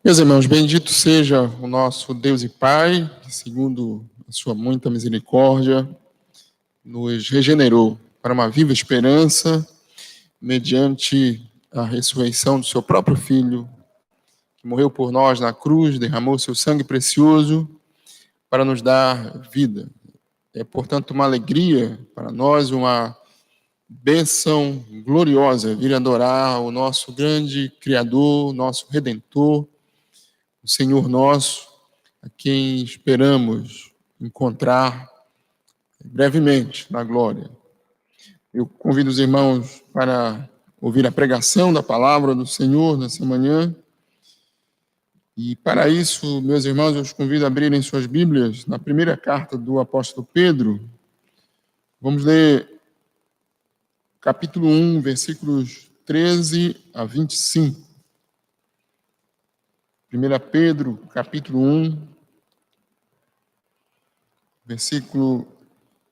Meus irmãos, bendito seja o nosso Deus e Pai, que, segundo a sua muita misericórdia, nos regenerou para uma viva esperança, mediante a ressurreição do seu próprio Filho, que morreu por nós na cruz, derramou seu sangue precioso para nos dar vida. É, portanto, uma alegria para nós, uma bênção gloriosa vir adorar o nosso grande Criador, nosso Redentor, o Senhor nosso, a quem esperamos encontrar brevemente na glória. Eu convido os irmãos para ouvir a pregação da palavra do Senhor nessa manhã. E para isso, meus irmãos, eu os convido a abrirem suas Bíblias na primeira carta do apóstolo Pedro. Vamos ler capítulo 1, versículos 13 a 25. 1 Pedro, capítulo 1,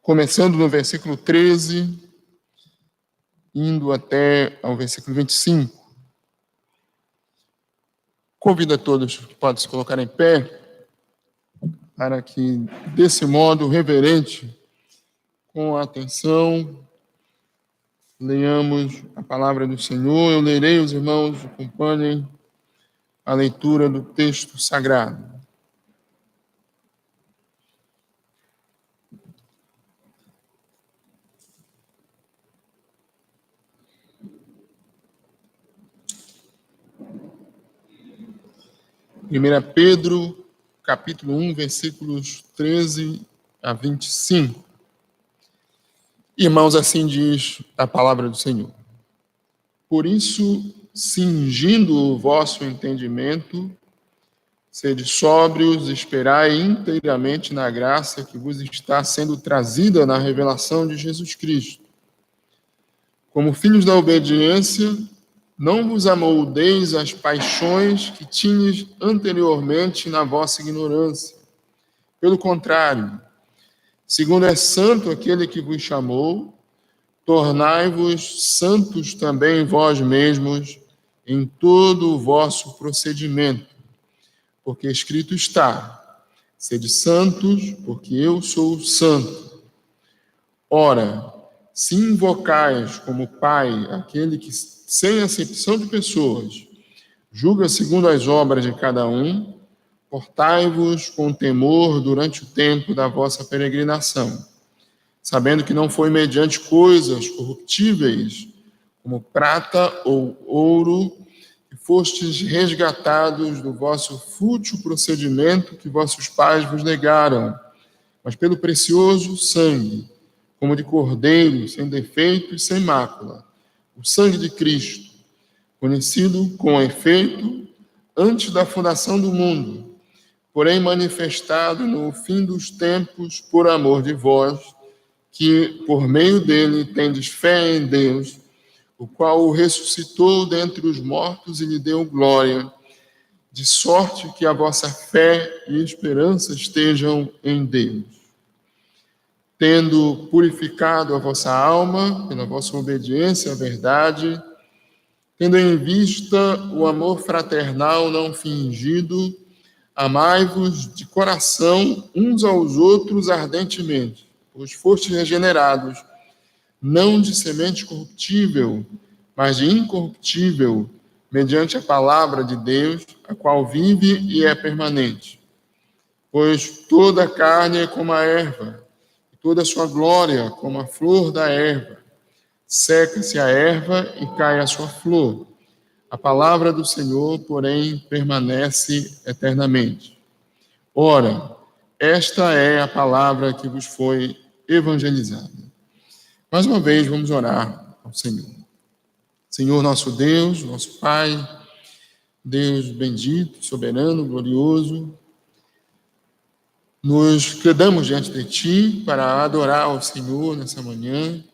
começando no versículo 13, indo até ao versículo 25. Convido a todos que podem se colocar em pé, para que, desse modo reverente, com atenção, leiamos a palavra do Senhor. Eu lerei, os irmãos acompanhem a leitura do texto sagrado. Primeira Pedro, capítulo 1, versículos 13 a 25. Irmãos, assim diz a palavra do Senhor. Por isso, cingindo o vosso entendimento, sede sóbrios, esperai inteiramente na graça que vos está sendo trazida na revelação de Jesus Cristo. Como filhos da obediência, não vos amoldeis às paixões que tinhas anteriormente na vossa ignorância. Pelo contrário, segundo é santo aquele que vos chamou, tornai-vos santos também vós mesmos em todo o vosso procedimento, porque escrito está: sede santos, porque eu sou santo. Ora, se invocais como Pai aquele que, sem acepção de pessoas, julga segundo as obras de cada um, portai-vos com temor durante o tempo da vossa peregrinação, sabendo que não foi mediante coisas corruptíveis, como prata ou ouro, que fostes resgatados do vosso fútil procedimento que vossos pais vos negaram, mas pelo precioso sangue, como de cordeiro, sem defeito e sem mácula, o sangue de Cristo, conhecido com efeito antes da fundação do mundo, porém manifestado no fim dos tempos por amor de vós, que por meio dele tendes fé em Deus, o qual o ressuscitou dentre os mortos e lhe deu glória, de sorte que a vossa fé e esperança estejam em Deus. Tendo purificado a vossa alma pela vossa obediência à verdade, tendo em vista o amor fraternal não fingido, amai-vos de coração uns aos outros ardentemente, pois fostes regenerados, não de semente corruptível, mas de incorruptível, mediante a palavra de Deus, a qual vive e é permanente. Pois toda a carne é como a erva, e toda a sua glória como a flor da erva. Seca-se a erva e cai a sua flor. A palavra do Senhor, porém, permanece eternamente. Ora, esta é a palavra que vos foi evangelizada. Mais uma vez, vamos orar ao Senhor. Senhor, nosso Deus, nosso Pai, Deus bendito, soberano, glorioso, nos quedamos diante de Ti para adorar ao Senhor nessa manhã.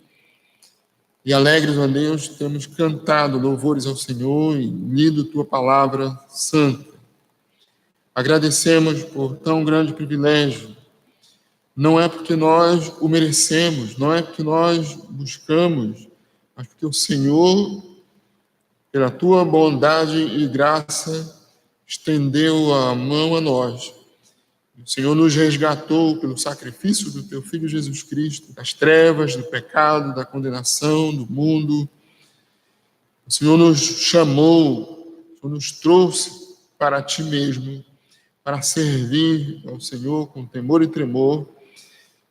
E alegres, ó Deus, temos cantado louvores ao Senhor e lido Tua palavra santa. Agradecemos por tão grande privilégio. Não é porque nós o merecemos, não é porque nós buscamos, mas porque o Senhor, pela Tua bondade e graça, estendeu a mão a nós. O Senhor nos resgatou pelo sacrifício do teu Filho Jesus Cristo, das trevas, do pecado, da condenação, do mundo. O Senhor nos chamou, o Senhor nos trouxe para ti mesmo, para servir ao Senhor com temor e tremor.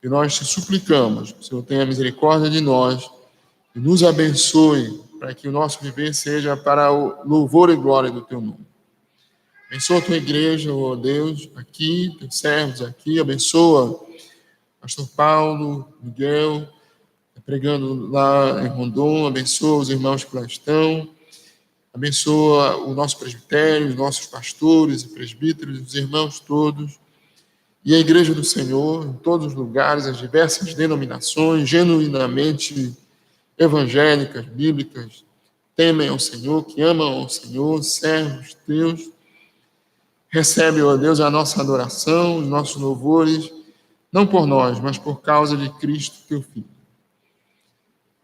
E nós te suplicamos, que o Senhor tenha misericórdia de nós e nos abençoe, para que o nosso viver seja para o louvor e glória do teu nome. Abençoa a tua igreja, ó Deus, aqui, teus servos aqui, abençoa pastor Paulo, Miguel, pregando lá em Rondon, abençoa os irmãos que lá estão, abençoa o nosso presbitério, os nossos pastores e presbíteros, os irmãos todos, e a igreja do Senhor, em todos os lugares, as diversas denominações, genuinamente evangélicas, bíblicas, temem ao Senhor, que amam ao Senhor, servos teus. Recebe, ó Deus, a nossa adoração, os nossos louvores, não por nós, mas por causa de Cristo, teu Filho.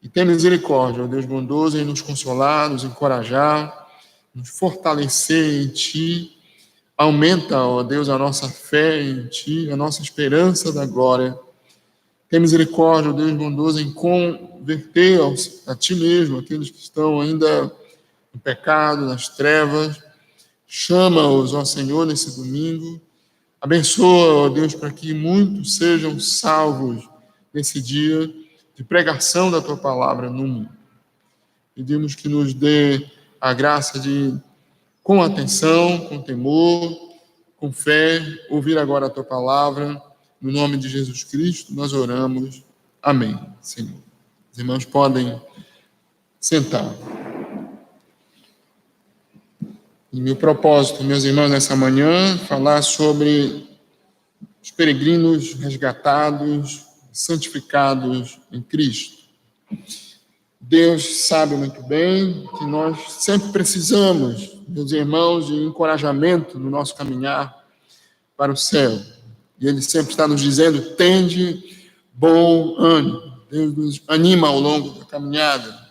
E tem misericórdia, ó Deus bondoso, em nos consolar, nos encorajar, nos fortalecer em Ti. Aumenta, ó Deus, a nossa fé em Ti, a nossa esperança da glória. Tem misericórdia, ó Deus bondoso, em converter a Ti mesmo aqueles que estão ainda no pecado, nas trevas. Chama-os, ó Senhor, nesse domingo. Abençoa, ó Deus, para que muitos sejam salvos nesse dia de pregação da Tua palavra no mundo. Pedimos que nos dê a graça de, com atenção, com temor, com fé, ouvir agora a Tua palavra. No nome de Jesus Cristo, nós oramos. Amém, Senhor. Os irmãos podem sentar. E meu propósito, meus irmãos, nessa manhã, falar sobre os peregrinos resgatados, santificados em Cristo. Deus sabe muito bem que nós sempre precisamos, meus irmãos, de encorajamento no nosso caminhar para o céu. E Ele sempre está nos dizendo, tende bom ânimo. Deus nos anima ao longo da caminhada.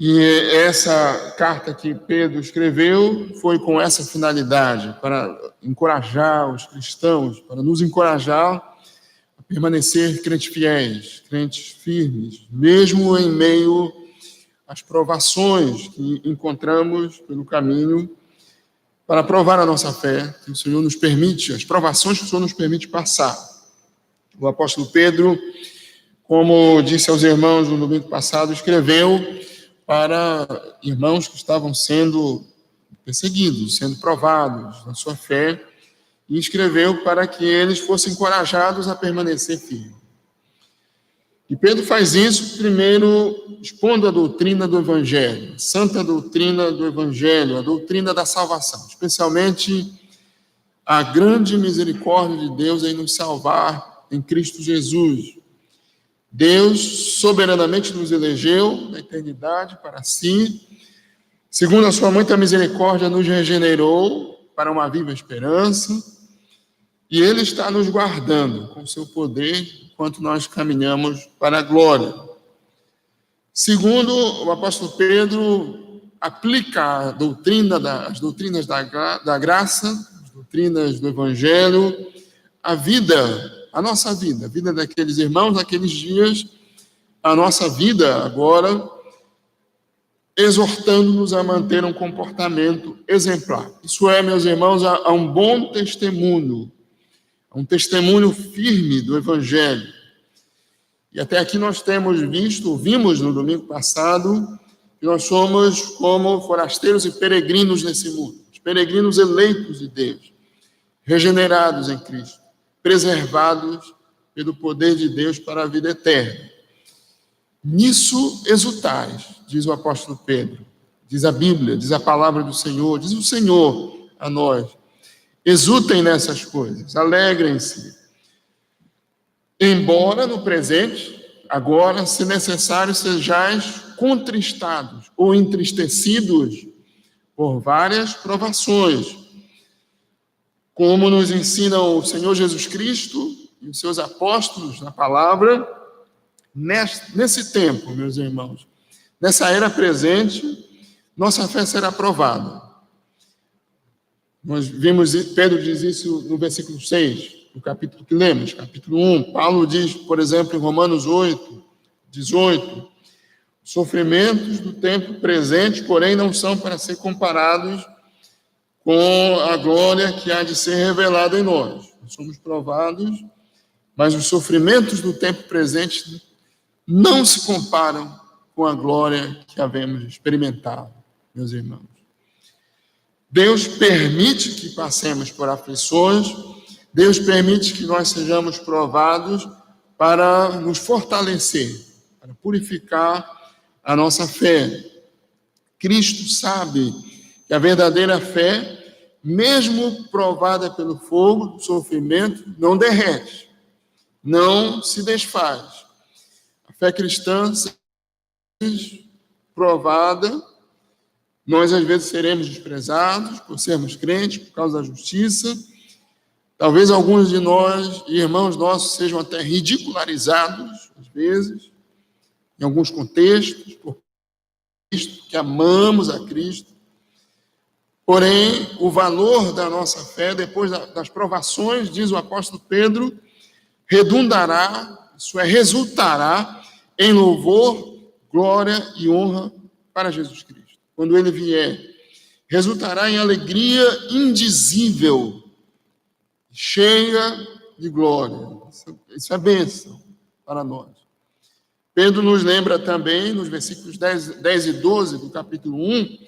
E essa carta que Pedro escreveu foi com essa finalidade, para encorajar os cristãos, para nos encorajar a permanecer crentes fiéis, crentes firmes, mesmo em meio às provações que encontramos pelo caminho, para provar a nossa fé, que o Senhor nos permite, as provações que o Senhor nos permite passar. O apóstolo Pedro, como disse aos irmãos no domingo passado, escreveu para irmãos que estavam sendo perseguidos, sendo provados na sua fé, e escreveu para que eles fossem encorajados a permanecer firmes. E Pedro faz isso, primeiro, expondo a doutrina do Evangelho, a santa doutrina do Evangelho, a doutrina da salvação, especialmente a grande misericórdia de Deus em nos salvar em Cristo Jesus. Deus soberanamente nos elegeu na eternidade para si, segundo a sua muita misericórdia, nos regenerou para uma viva esperança, e Ele está nos guardando com seu poder enquanto nós caminhamos para a glória. Segundo, o apóstolo Pedro aplica a doutrina as doutrinas da graça, as doutrinas do Evangelho, a vida, a nossa vida, a vida daqueles irmãos naqueles dias, a nossa vida agora, exortando-nos a manter um comportamento exemplar. Isso é, meus irmãos, a um bom testemunho, a um testemunho firme do Evangelho. E até aqui nós temos visto, vimos no domingo passado, que nós somos como forasteiros e peregrinos nesse mundo, os peregrinos eleitos de Deus, regenerados em Cristo, preservados pelo poder de Deus para a vida eterna. Nisso exultais, diz o apóstolo Pedro, diz a Bíblia, diz a palavra do Senhor, diz o Senhor a nós. Exultem nessas coisas, alegrem-se. Embora no presente, agora, se necessário, sejais contristados ou entristecidos por várias provações, como nos ensinam o Senhor Jesus Cristo e os seus apóstolos na palavra, nesse tempo, meus irmãos, nessa era presente, nossa fé será provada. Nós vimos, Pedro diz isso no versículo 6, do capítulo que lemos, capítulo 1. Paulo diz, por exemplo, em Romanos 8, 18, os sofrimentos do tempo presente, porém, não são para ser comparados com a glória que há de ser revelada em nós. Nós somos provados, mas os sofrimentos do tempo presente não se comparam com a glória que havemos experimentado, meus irmãos. Deus permite que passemos por aflições, Deus permite que nós sejamos provados para nos fortalecer, para purificar a nossa fé. Cristo sabe que a verdadeira fé, mesmo provada pelo fogo do sofrimento, não derrete, não se desfaz. A fé cristã, provada, nós às vezes seremos desprezados por sermos crentes, por causa da justiça. Talvez alguns de nós, irmãos nossos, sejam até ridicularizados, às vezes, em alguns contextos, por Cristo, que amamos a Cristo. Porém, o valor da nossa fé, depois das provações, diz o apóstolo Pedro, redundará, isso é, resultará em louvor, glória e honra para Jesus Cristo. Quando ele vier, resultará em alegria indizível, cheia de glória. Isso é bênção para nós. Pedro nos lembra também, nos versículos 10 e 12 do capítulo 1,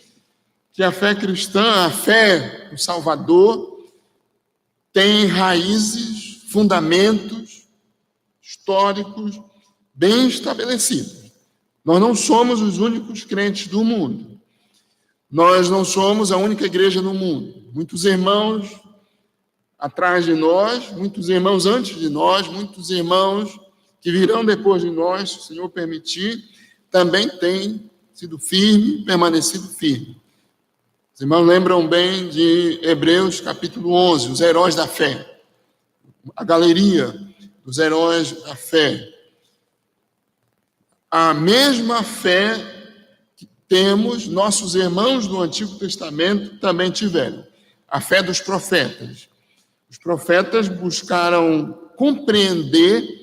que a fé cristã, a fé no Salvador, tem raízes, fundamentos históricos bem estabelecidos. Nós não somos os únicos crentes do mundo. Nós não somos a única igreja no mundo. Muitos irmãos atrás de nós, muitos irmãos antes de nós, muitos irmãos que virão depois de nós, se o Senhor permitir, também têm sido firme, permanecido firme. Os irmãos lembram bem de Hebreus capítulo 11, os heróis da fé, a galeria dos heróis da fé. A mesma fé que temos, nossos irmãos do Antigo Testamento também tiveram. A fé dos profetas. Os profetas buscaram compreender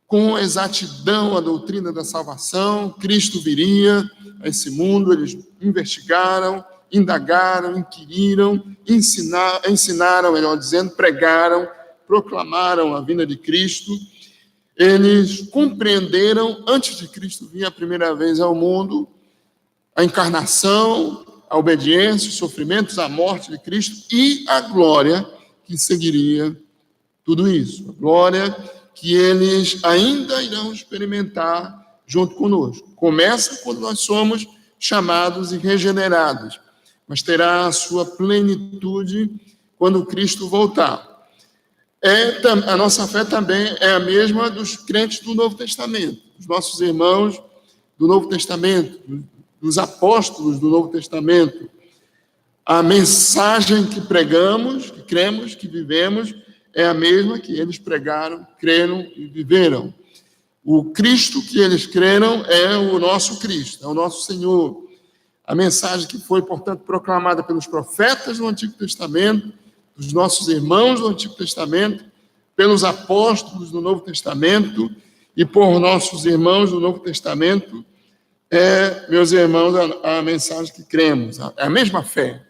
com exatidão a doutrina da salvação. Cristo viria a esse mundo, eles investigaram, indagaram, inquiriram, ensinaram, melhor dizendo, pregaram, proclamaram a vinda de Cristo. Eles compreenderam, antes de Cristo vir a primeira vez ao mundo, a encarnação, a obediência, os sofrimentos, a morte de Cristo e a glória que seguiria tudo isso. A glória que eles ainda irão experimentar junto conosco. Começa quando nós somos chamados e regenerados, mas terá a sua plenitude quando Cristo voltar. A nossa fé também é a mesma dos crentes do Novo Testamento, dos nossos irmãos do Novo Testamento, dos apóstolos do Novo Testamento. A mensagem que pregamos, que cremos, que vivemos, é a mesma que eles pregaram, creram e viveram. O Cristo que eles creram é o nosso Cristo, é o nosso Senhor. A mensagem que foi, portanto, proclamada pelos profetas do Antigo Testamento, dos nossos irmãos do Antigo Testamento, pelos apóstolos do Novo Testamento e por nossos irmãos do Novo Testamento, meus irmãos, a mensagem que cremos. É a mesma fé.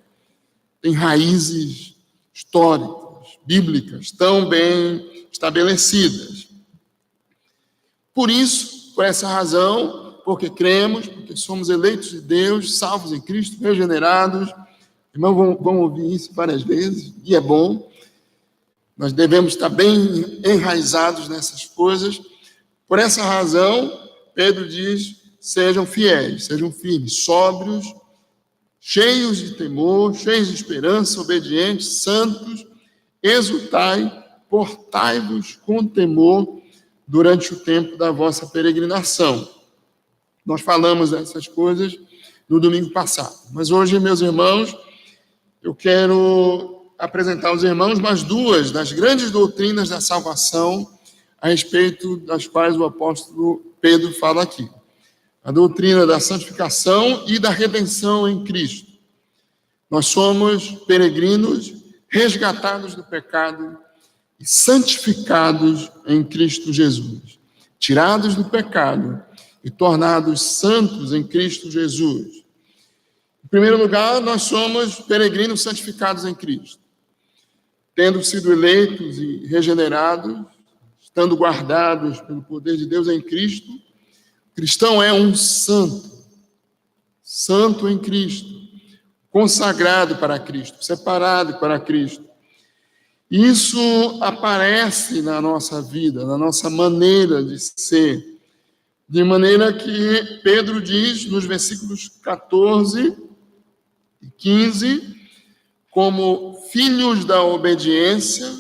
Tem raízes históricas, bíblicas, tão bem estabelecidas. Por isso, por essa razão, porque cremos, porque somos eleitos de Deus, salvos em Cristo, regenerados. Irmãos, vão ouvir isso várias vezes, e é bom. Nós devemos estar bem enraizados nessas coisas. Por essa razão, Pedro diz, sejam fiéis, sejam firmes, sóbrios, cheios de temor, cheios de esperança, obedientes, santos, exultai, portai-vos com temor durante o tempo da vossa peregrinação. Nós falamos dessas coisas no domingo passado. Mas hoje, meus irmãos, eu quero apresentar aos irmãos mais duas das grandes doutrinas da salvação a respeito das quais o apóstolo Pedro fala aqui. A doutrina da santificação e da redenção em Cristo. Nós somos peregrinos, resgatados do pecado e santificados em Cristo Jesus. Tirados do pecado e tornados santos em Cristo Jesus. Em primeiro lugar, nós somos peregrinos santificados em Cristo. Tendo sido eleitos e regenerados, estando guardados pelo poder de Deus em Cristo, o cristão é um santo, santo em Cristo, consagrado para Cristo, separado para Cristo. Isso aparece na nossa vida, na nossa maneira de ser, de maneira que Pedro diz nos versículos 14 e 15, como filhos da obediência,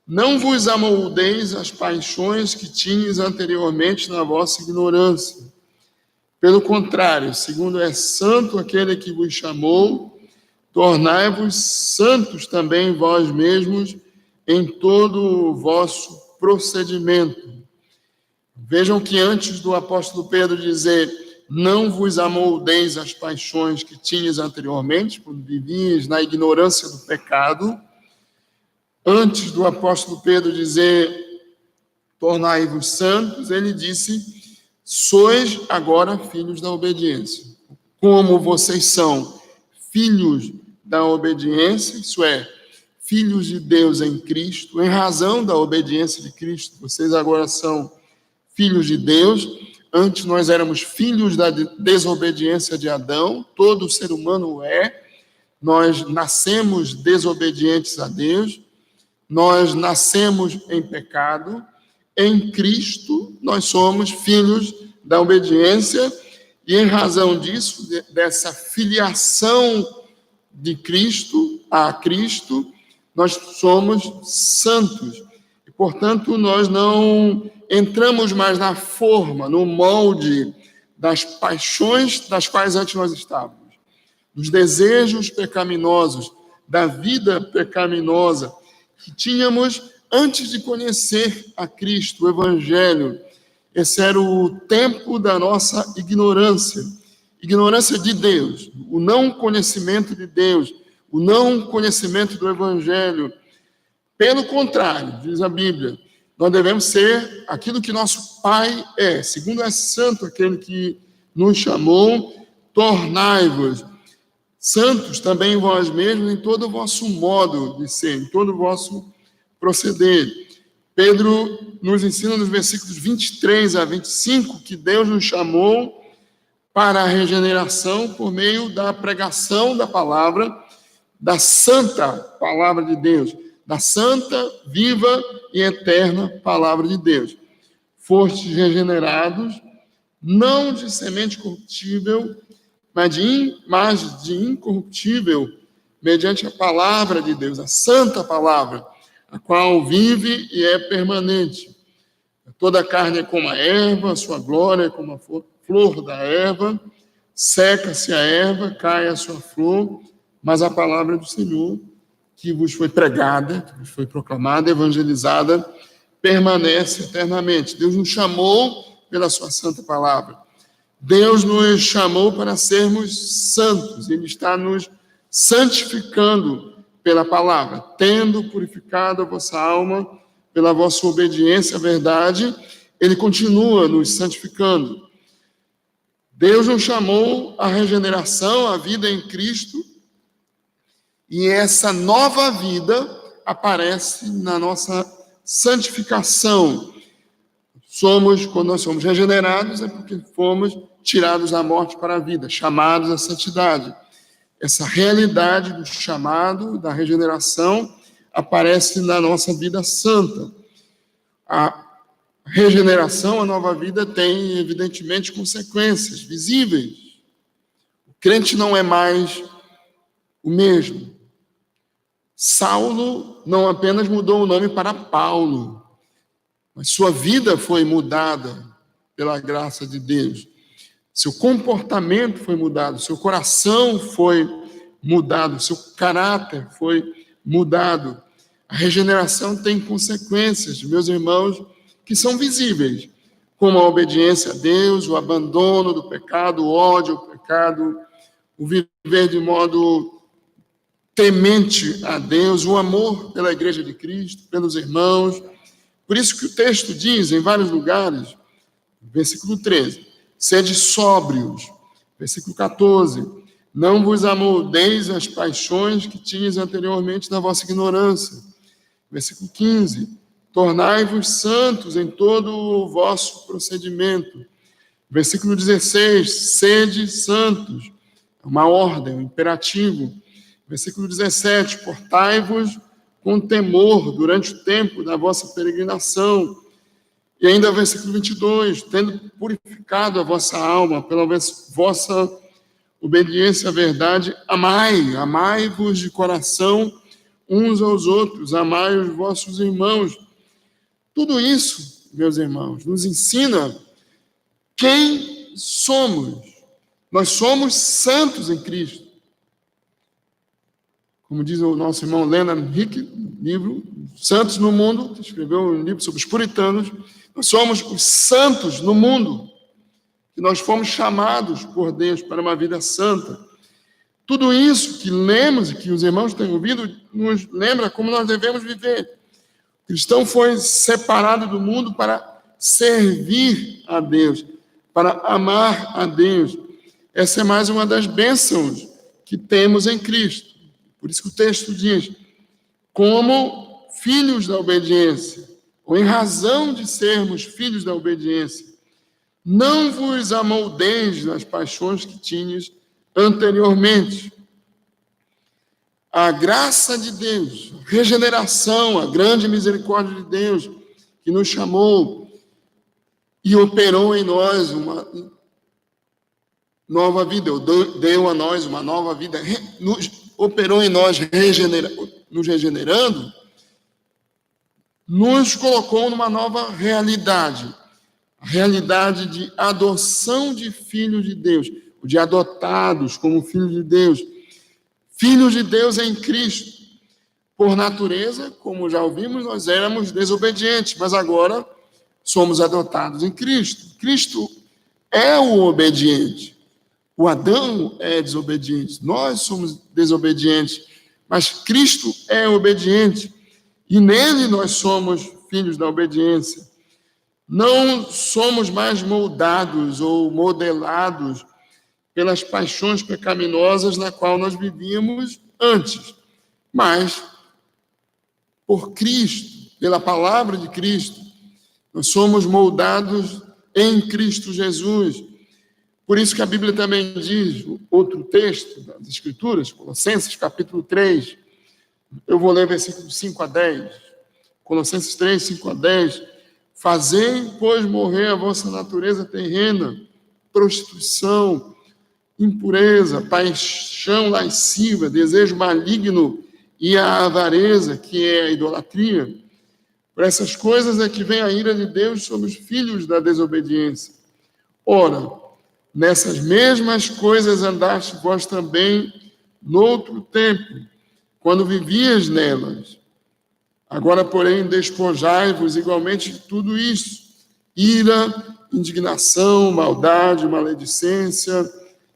não vos amoldeis às paixões que tinhas anteriormente na vossa ignorância. Pelo contrário, segundo é santo aquele que vos chamou, tornai-vos santos também vós mesmos em todo o vosso procedimento. Vejam que antes do apóstolo Pedro dizer, não vos amoldeis às paixões que tinhas anteriormente, quando vivias na ignorância do pecado, antes do apóstolo Pedro dizer, tornai-vos santos, ele disse, sois agora filhos da obediência. Como vocês são filhos da obediência, isso é, filhos de Deus em Cristo, em razão da obediência de Cristo, vocês agora são filhos de Deus. Antes nós éramos filhos da desobediência de Adão, todo ser humano é, nós nascemos desobedientes a Deus, nós nascemos em pecado, em Cristo nós somos filhos da obediência, e em razão disso, dessa filiação de Cristo a Cristo, nós somos santos. E, portanto, nós não entramos mais na forma, no molde das paixões das quais antes nós estávamos, dos desejos pecaminosos, da vida pecaminosa que tínhamos antes de conhecer a Cristo, o Evangelho. Esse era o tempo da nossa ignorância de Deus, o não conhecimento de Deus, o não conhecimento do Evangelho. Pelo contrário, diz a Bíblia, nós devemos ser aquilo que nosso Pai é. Segundo é santo aquele que nos chamou, tornai-vos santos também vós mesmos em todo o vosso modo de ser, em todo o vosso proceder. Pedro nos ensina nos versículos 23 a 25 que Deus nos chamou para a regeneração por meio da pregação da palavra, da santa palavra de Deus, da santa, viva e eterna palavra de Deus. Fostes regenerados, não de semente corruptível, mas de incorruptível, mediante a palavra de Deus, a santa palavra, a qual vive e é permanente. Toda a carne é como a erva, a sua glória é como a flor da erva, seca-se a erva, cai a sua flor, mas a palavra do Senhor, que vos foi pregada, que vos foi proclamada, evangelizada, permanece eternamente. Deus nos chamou pela sua santa palavra. Deus nos chamou para sermos santos. Ele está nos santificando pela palavra, tendo purificado a vossa alma pela vossa obediência à verdade, Ele continua nos santificando. Deus nos chamou à regeneração, à vida em Cristo, e essa nova vida aparece na nossa santificação. Quando nós somos regenerados, é porque fomos tirados da morte para a vida, chamados à santidade. Essa realidade do chamado, da regeneração, aparece na nossa vida santa. A regeneração, a nova vida, tem, evidentemente, consequências visíveis. O crente não é mais o mesmo. Saulo não apenas mudou o nome para Paulo, mas sua vida foi mudada pela graça de Deus. Seu comportamento foi mudado, seu coração foi mudado, seu caráter foi mudado. A regeneração tem consequências, meus irmãos, que são visíveis, como a obediência a Deus, o abandono do pecado, o ódio ao pecado, o viver de modo temente a Deus, o amor pela igreja de Cristo, pelos irmãos. Por isso que o texto diz em vários lugares, versículo 13, sede sóbrios. Versículo 14, não vos amoldeis as paixões que tinhas anteriormente na vossa ignorância. Versículo 15, tornai-vos santos em todo o vosso procedimento. Versículo 16, sede santos. É uma ordem, um imperativo. Versículo 17, portai-vos com temor durante o tempo da vossa peregrinação. E ainda versículo 22, tendo purificado a vossa alma pela vossa obediência à verdade, amai-vos de coração uns aos outros, amai os vossos irmãos. Tudo isso, meus irmãos, nos ensina quem somos. Nós somos santos em Cristo. Como diz o nosso irmão Leonard Hick, livro Santos no Mundo, que escreveu um livro sobre os puritanos. Nós somos os santos no mundo, que nós fomos chamados por Deus para uma vida santa. Tudo isso que lemos e que os irmãos têm ouvido nos lembra como nós devemos viver. O cristão foi separado do mundo para servir a Deus, para amar a Deus. Essa é mais uma das bênçãos que temos em Cristo. Por isso que o texto diz, como filhos da obediência, ou em razão de sermos filhos da obediência, não vos amoldeis nas paixões que tinhas anteriormente. A graça de Deus, a regeneração, a grande misericórdia de Deus, que nos chamou e operou em nós uma nova vida, deu a nós uma nova vida, operou em nós, nos regenerando, nos colocou numa nova realidade, a realidade de adoção de filhos de Deus, de adotados como filhos de Deus. Filhos de Deus em Cristo. Por natureza, como já ouvimos, nós éramos desobedientes, mas agora somos adotados em Cristo. Cristo é o obediente. O Adão é desobediente. Nós somos desobedientes, mas Cristo é obediente. E nele nós somos filhos da obediência. Não somos mais moldados ou modelados pelas paixões pecaminosas na qual nós vivíamos antes, mas por Cristo, pela palavra de Cristo, nós somos moldados em Cristo Jesus. Por isso que a Bíblia também diz, outro texto das Escrituras, Colossenses capítulo 3, eu vou ler versículos 5 a 10, Colossenses 3, 5 a 10, fazei, pois, morrer a vossa natureza terrena, prostituição, impureza, paixão lasciva, desejo maligno e a avareza, que é a idolatria. Por essas coisas é que vem a ira de Deus sobre os filhos da desobediência. Ora, nessas mesmas coisas andaste vós também noutro tempo, quando vivias nelas. Agora, porém, despojai-vos igualmente de tudo isso: ira, indignação, maldade, maledicência,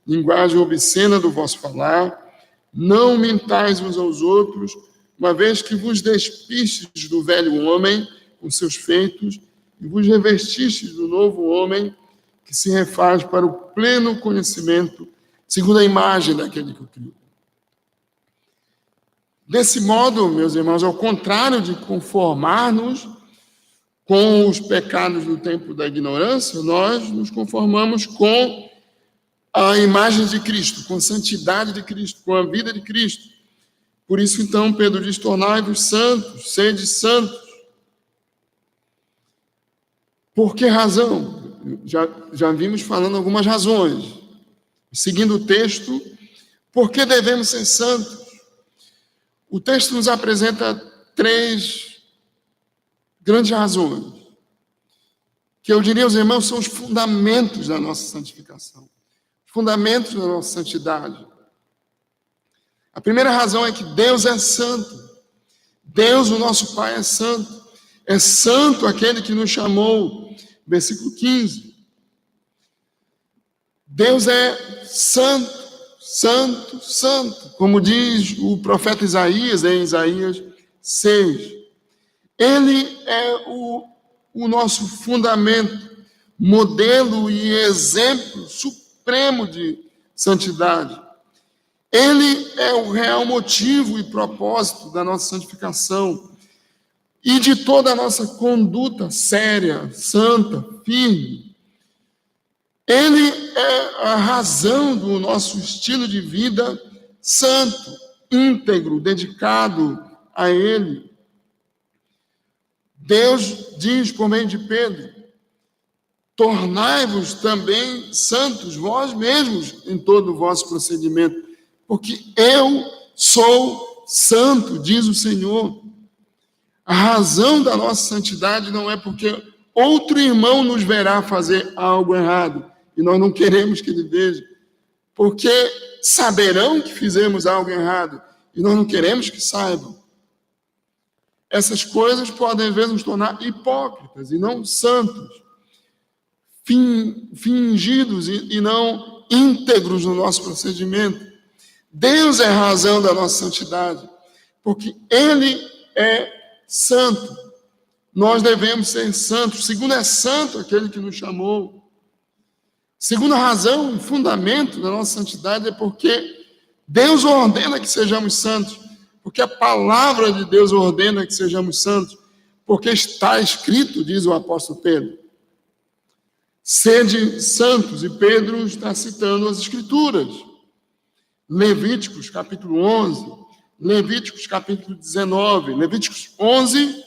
linguagem obscena do vosso falar. Não mentais uns aos outros, uma vez que vos despistes do velho homem com seus feitos e vos revestistes do novo homem que se refaz para o pleno conhecimento, segundo a imagem daquele que o criou. Desse modo, meus irmãos, ao contrário de conformar-nos com os pecados do tempo da ignorância, nós nos conformamos com a imagem de Cristo, com a santidade de Cristo, com a vida de Cristo. Por isso, então, Pedro diz, tornai-vos santos, sede santos. Por que razão? Já vimos falando algumas razões. Seguindo o texto, por que devemos ser santos? O texto nos apresenta 3 grandes razões, que eu diria aos irmãos são os fundamentos da nossa santificação, os fundamentos da nossa santidade. A primeira razão é que Deus é santo. Deus, o nosso Pai, é santo. É santo aquele que nos chamou. Versículo 15. Deus é santo, santo, santo, como diz o profeta Isaías, em Isaías 6. Ele é o nosso fundamento, modelo e exemplo supremo de santidade. Ele é o real motivo e propósito da nossa santificação e de toda a nossa conduta séria, santa, firme. Ele é a razão do nosso estilo de vida santo, íntegro, dedicado a Ele. Deus diz por meio de Pedro: tornai-vos também santos vós mesmos em todo o vosso procedimento, porque eu sou santo, diz o Senhor. A razão da nossa santidade não é porque outro irmão nos verá fazer algo errado, e nós não queremos que ele veja, porque saberão que fizemos algo errado, e nós não queremos que saibam. Essas coisas podem, às vezes, nos tornar hipócritas e não santos, fingidos e não íntegros no nosso procedimento. Deus é a razão da nossa santidade, porque Ele é santo. Nós devemos ser santos. Segundo é santo aquele que nos chamou. Segunda razão e fundamento da nossa santidade é porque Deus ordena que sejamos santos, porque a palavra de Deus ordena que sejamos santos, porque está escrito, diz o apóstolo Pedro, sede santos, e Pedro está citando as Escrituras. Levíticos capítulo 11, Levíticos capítulo 19, Levíticos 11,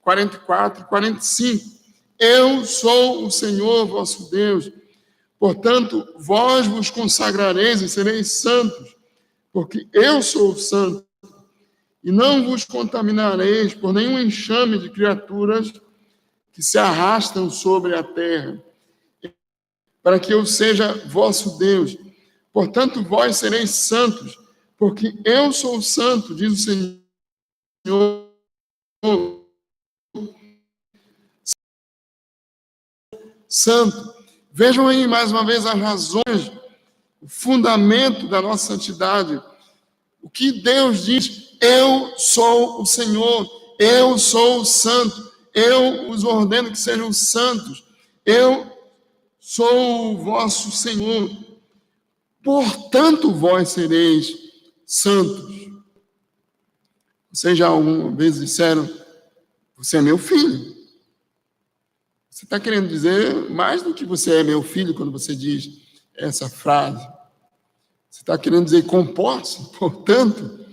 44 e 45. Eu sou o Senhor vosso Deus, portanto, vós vos consagrareis e sereis santos, porque eu sou santo, e não vos contaminareis por nenhum enxame de criaturas que se arrastam sobre a terra, para que eu seja vosso Deus. Portanto, vós sereis santos, porque eu sou santo, diz o Senhor. Santo. Vejam aí mais uma vez as razões, o fundamento da nossa santidade. O que Deus diz: eu sou o Senhor, eu sou o santo, eu os ordeno que sejam santos, eu sou o vosso Senhor, portanto vós sereis santos. Vocês já alguma vez disseram: você é meu filho? Você está querendo dizer mais do que você é meu filho quando você diz essa frase. Você está querendo dizer: comporte-se, portanto,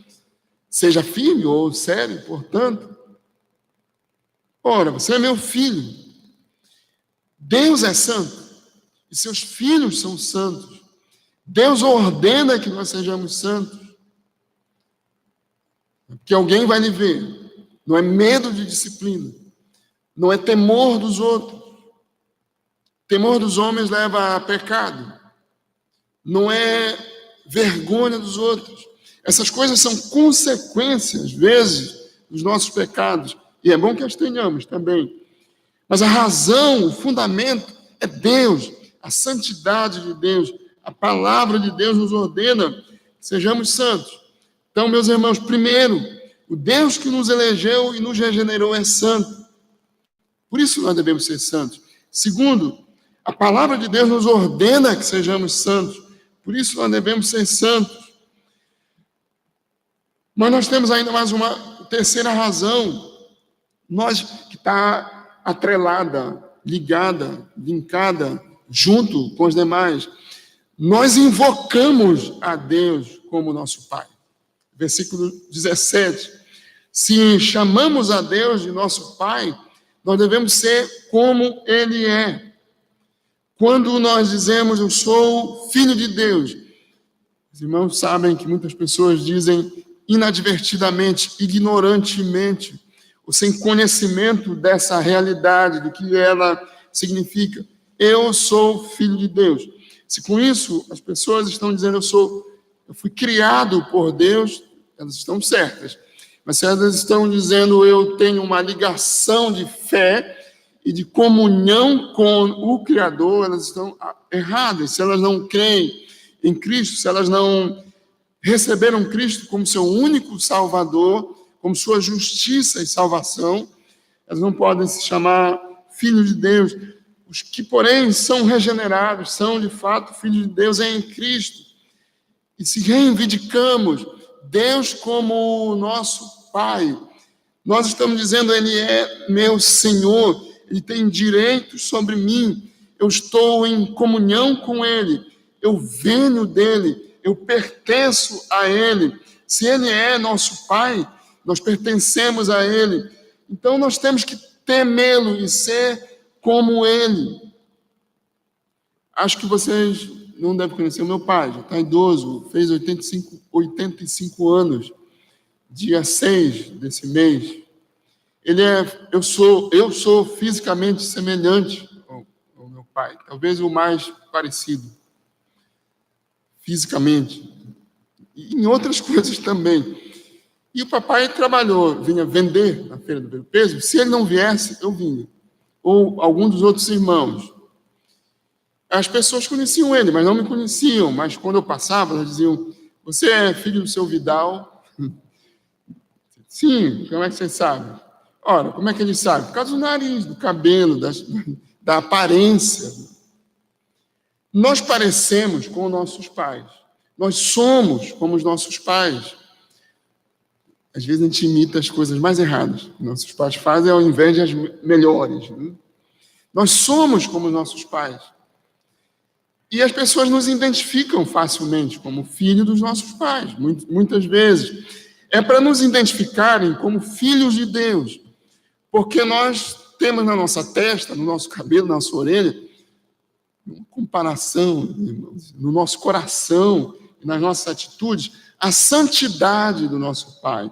seja firme ou sério, portanto. Ora, você é meu filho. Deus é santo e seus filhos são santos. Deus ordena que nós sejamos santos. Porque alguém vai lhe ver. Não é medo de disciplina. Não é temor dos outros. Temor dos homens leva a pecado. Não é vergonha dos outros. Essas coisas são consequências, às vezes, dos nossos pecados. E é bom que as tenhamos também. Mas a razão, o fundamento é Deus, a santidade de Deus. A palavra de Deus nos ordena que sejamos santos. Então, meus irmãos, primeiro, o Deus que nos elegeu e nos regenerou é santo. Por isso nós devemos ser santos. Segundo, a palavra de Deus nos ordena que sejamos santos. Por isso nós devemos ser santos. Mas nós temos ainda mais uma terceira razão. Nós que está atrelada, ligada, linkada, junto com os demais. Nós invocamos a Deus como nosso Pai. Versículo 17. Se chamamos a Deus de nosso Pai, nós devemos ser como Ele é. Quando nós dizemos: eu sou filho de Deus, os irmãos sabem que muitas pessoas dizem inadvertidamente, ignorantemente, ou sem conhecimento dessa realidade, do que ela significa. Eu sou filho de Deus. Se com isso as pessoas estão dizendo: eu fui criado por Deus, elas estão certas. Mas se elas estão dizendo: eu tenho uma ligação de fé e de comunhão com o Criador, elas estão erradas. Se elas não creem em Cristo, se elas não receberam Cristo como seu único Salvador, como sua justiça e salvação, elas não podem se chamar filhos de Deus. Os que, porém, são regenerados, são de fato filhos de Deus em Cristo. E se reivindicamos Deus como nosso Pai, nós estamos dizendo, Ele é meu Senhor, Ele tem direitos sobre mim, eu estou em comunhão com Ele, eu venho dEle, eu pertenço a Ele. Se Ele é nosso Pai, nós pertencemos a Ele. Então nós temos que temê-lo e ser como Ele. Acho que vocês não devem conhecer o meu pai, já está idoso, fez 85 anos, dia 6 desse mês. Eu sou fisicamente semelhante ao meu pai, talvez o mais parecido, fisicamente, e em outras coisas também. E o papai trabalhou, vinha vender na Feira do Ver o Peso, se ele não viesse, eu vinha, ou algum dos outros irmãos. As pessoas conheciam ele, mas não me conheciam. Mas quando eu passava, elas diziam, você é filho do seu Vidal? Sim, como é que você sabe? Ora, como é que ele sabe? Por causa do nariz, do cabelo, da aparência. Nós parecemos com os nossos pais. Nós somos como os nossos pais. Às vezes a gente imita as coisas mais erradas que nossos pais fazem ao invés de as melhores. Né? Nós somos como os nossos pais. E as pessoas nos identificam facilmente como filho dos nossos pais, muitas vezes. É para nos identificarem como filhos de Deus, porque nós temos na nossa testa, no nosso cabelo, na nossa orelha, uma comparação, irmãos, no nosso coração, nas nossas atitudes, a santidade do nosso Pai,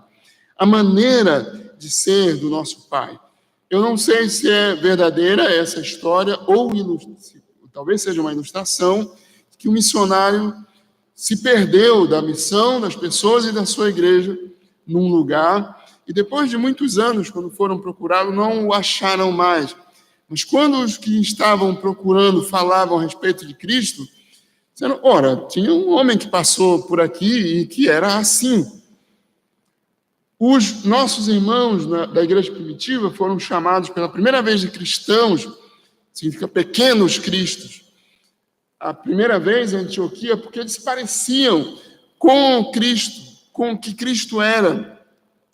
a maneira de ser do nosso Pai. Eu não sei se é verdadeira essa história ou talvez seja uma ilustração que o missionário se perdeu da missão das pessoas e da sua igreja num lugar, e depois de muitos anos, quando foram procurá-lo, não o acharam mais. Mas quando os que estavam procurando falavam a respeito de Cristo, disseram, ora, tinha um homem que passou por aqui e que era assim. Os nossos irmãos da igreja primitiva foram chamados pela primeira vez de cristãos, significa pequenos cristos. A primeira vez em Antioquia, porque eles se pareciam com Cristo, com o que Cristo era.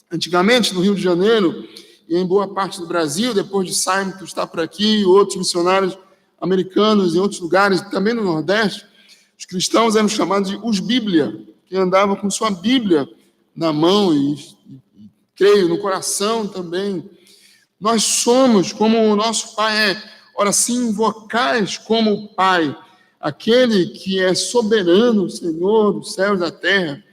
Antigamente, no Rio de Janeiro, e em boa parte do Brasil, depois de Simon, que está por aqui, e outros missionários americanos em outros lugares, também no Nordeste, os cristãos eram chamados de os Bíblia, que andavam com sua Bíblia na mão e creio, no coração também. Nós somos como o nosso Pai é. Ora, se invocais como o Pai, aquele que é soberano, Senhor dos céus e da terra,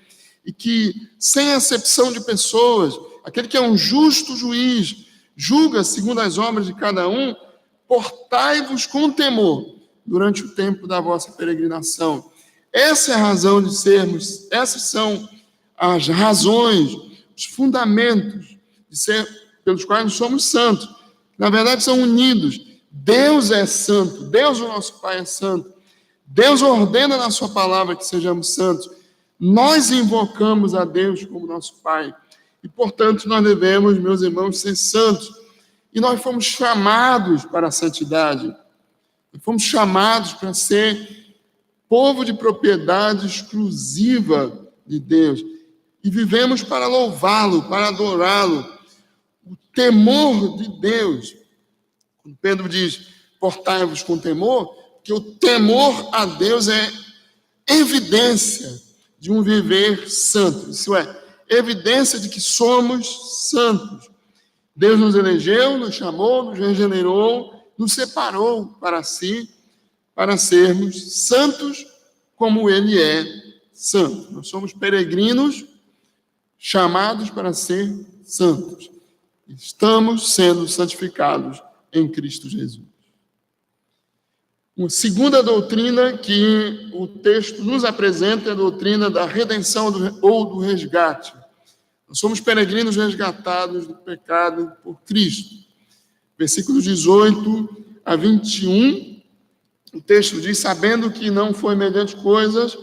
e que, sem acepção de pessoas, aquele que é um justo juiz, julga segundo as obras de cada um, portai-vos com temor durante o tempo da vossa peregrinação. Essa é a razão de sermos, essas são as razões, os fundamentos de ser, pelos quais nós somos santos. Na verdade, são unidos. Deus é santo, Deus, o nosso Pai, é santo. Deus ordena na sua palavra que sejamos santos. Nós invocamos a Deus como nosso Pai. E, portanto, nós devemos, meus irmãos, ser santos. E nós fomos chamados para a santidade. Nós fomos chamados para ser povo de propriedade exclusiva de Deus. E vivemos para louvá-lo, para adorá-lo. O temor de Deus. Quando Pedro diz, portai-vos com temor, que o temor a Deus é evidência de um viver santo. Isso é, evidência de que somos santos. Deus nos elegeu, nos chamou, nos regenerou, nos separou para si, para sermos santos como Ele é santo. Nós somos peregrinos chamados para ser santos. Estamos sendo santificados em Cristo Jesus. Uma segunda doutrina que o texto nos apresenta é a doutrina da redenção ou do resgate. Nós somos peregrinos resgatados do pecado por Cristo. Versículos 18 a 21, o texto diz, sabendo que não foi mediante coisas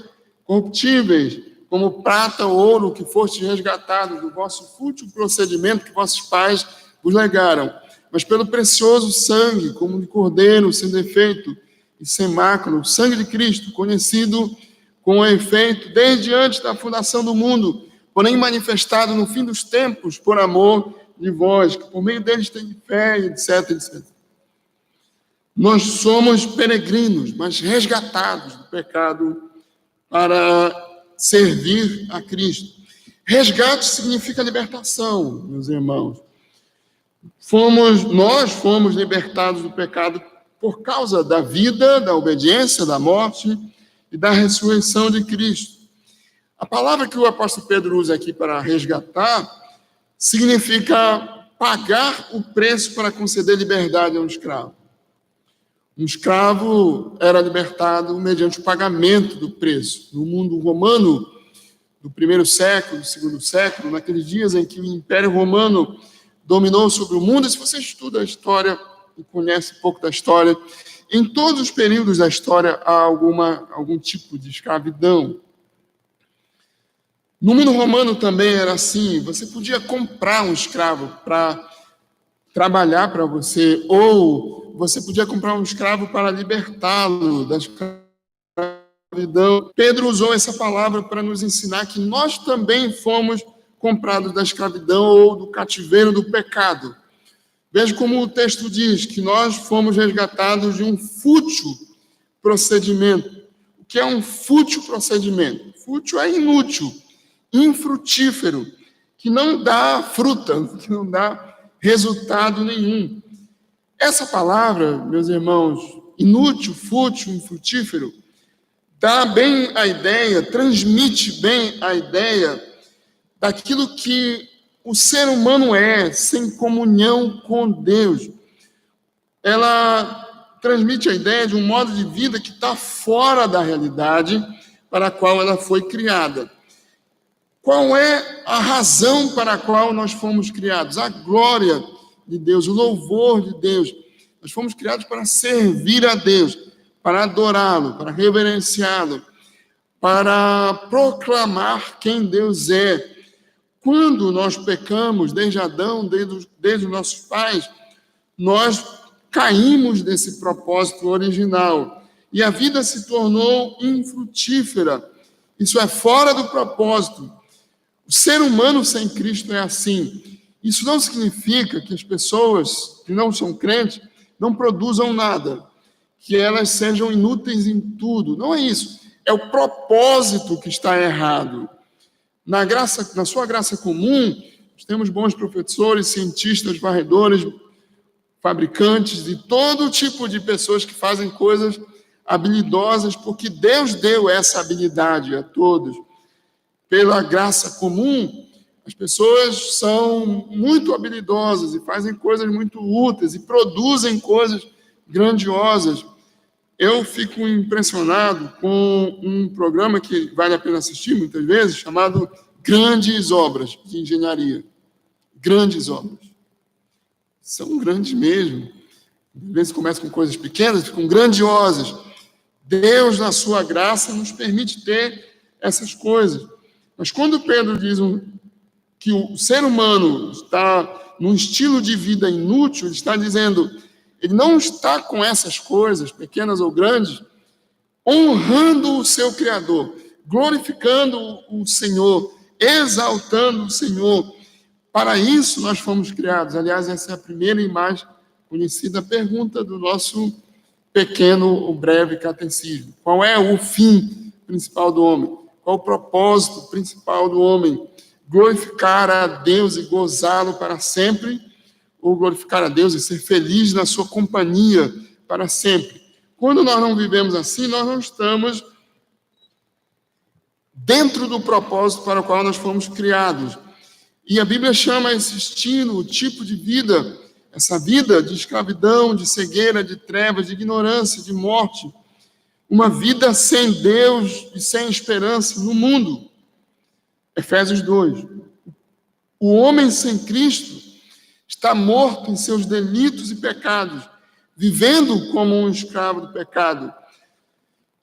corruptíveis, como prata ou ouro, que foste resgatados do vosso fútil procedimento que vossos pais vos legaram, mas pelo precioso sangue, como de cordeiro, sem defeito e sem mácula, o sangue de Cristo, conhecido com efeito desde antes da fundação do mundo, porém manifestado no fim dos tempos por amor de vós, que por meio deles tem fé, etc, etc. Nós somos peregrinos, mas resgatados do pecado para servir a Cristo. Resgate significa libertação, meus irmãos. Nós fomos libertados do pecado por causa da vida, da obediência, da morte e da ressurreição de Cristo. A palavra que o apóstolo Pedro usa aqui para resgatar significa pagar o preço para conceder liberdade a um escravo. Um escravo era libertado mediante o pagamento do preço. No mundo romano, do primeiro século, do segundo século, naqueles dias em que o Império Romano dominou sobre o mundo, se você estuda a história e conhece um pouco da história, em todos os períodos da história há algum tipo de escravidão. No mundo romano também era assim, você podia comprar um escravo para trabalhar para você, ou você podia comprar um escravo para libertá-lo da escravidão. Pedro usou essa palavra para nos ensinar que nós também fomos comprados da escravidão ou do cativeiro do pecado. Veja como o texto diz, que nós fomos resgatados de um fútil procedimento. O que é um fútil procedimento? Fútil é inútil, infrutífero, que não dá fruta, que não dá resultado nenhum. Essa palavra, meus irmãos, inútil, fútil, infrutífero, dá bem a ideia, transmite bem a ideia daquilo que o ser humano é, sem comunhão com Deus. Ela transmite a ideia de um modo de vida que está fora da realidade para a qual ela foi criada. Qual é a razão para a qual nós fomos criados? A glória de Deus, o louvor de Deus. Nós fomos criados para servir a Deus, para adorá-lo, para reverenciá-lo, para proclamar quem Deus é. Quando nós pecamos, desde Adão, desde os nossos pais, nós caímos desse propósito original e a vida se tornou infrutífera. Isso é fora do propósito. O ser humano sem Cristo é assim. Isso não significa que as pessoas que não são crentes não produzam nada, que elas sejam inúteis em tudo. Não é isso. É o propósito que está errado. Na sua graça comum, nós temos bons professores, cientistas, varredores, fabricantes, de todo tipo de pessoas que fazem coisas habilidosas, porque Deus deu essa habilidade a todos. Pela graça comum, as pessoas são muito habilidosas e fazem coisas muito úteis e produzem coisas grandiosas. Eu fico impressionado com um programa que vale a pena assistir muitas vezes, chamado Grandes Obras de Engenharia. Grandes obras. São grandes mesmo. Às vezes começam com coisas pequenas, ficam grandiosas. Deus, na sua graça, nos permite ter essas coisas. Mas quando Pedro diz que o ser humano está num estilo de vida inútil, ele está dizendo, ele não está com essas coisas, pequenas ou grandes, honrando o seu Criador, glorificando o Senhor, exaltando o Senhor. Para isso nós fomos criados. Aliás, essa é a primeira e mais conhecida pergunta do nosso pequeno, breve catecismo. Qual é o fim principal do homem? Qual o propósito principal do homem? Glorificar a Deus e gozá-lo para sempre, ou glorificar a Deus e ser feliz na sua companhia para sempre. Quando nós não vivemos assim, nós não estamos dentro do propósito para o qual nós fomos criados. E a Bíblia chama esse estilo, o tipo de vida, essa vida de escravidão, de cegueira, de trevas, de ignorância, de morte, uma vida sem Deus e sem esperança no mundo. Efésios 2. O homem sem Cristo está morto em seus delitos e pecados, vivendo como um escravo do pecado.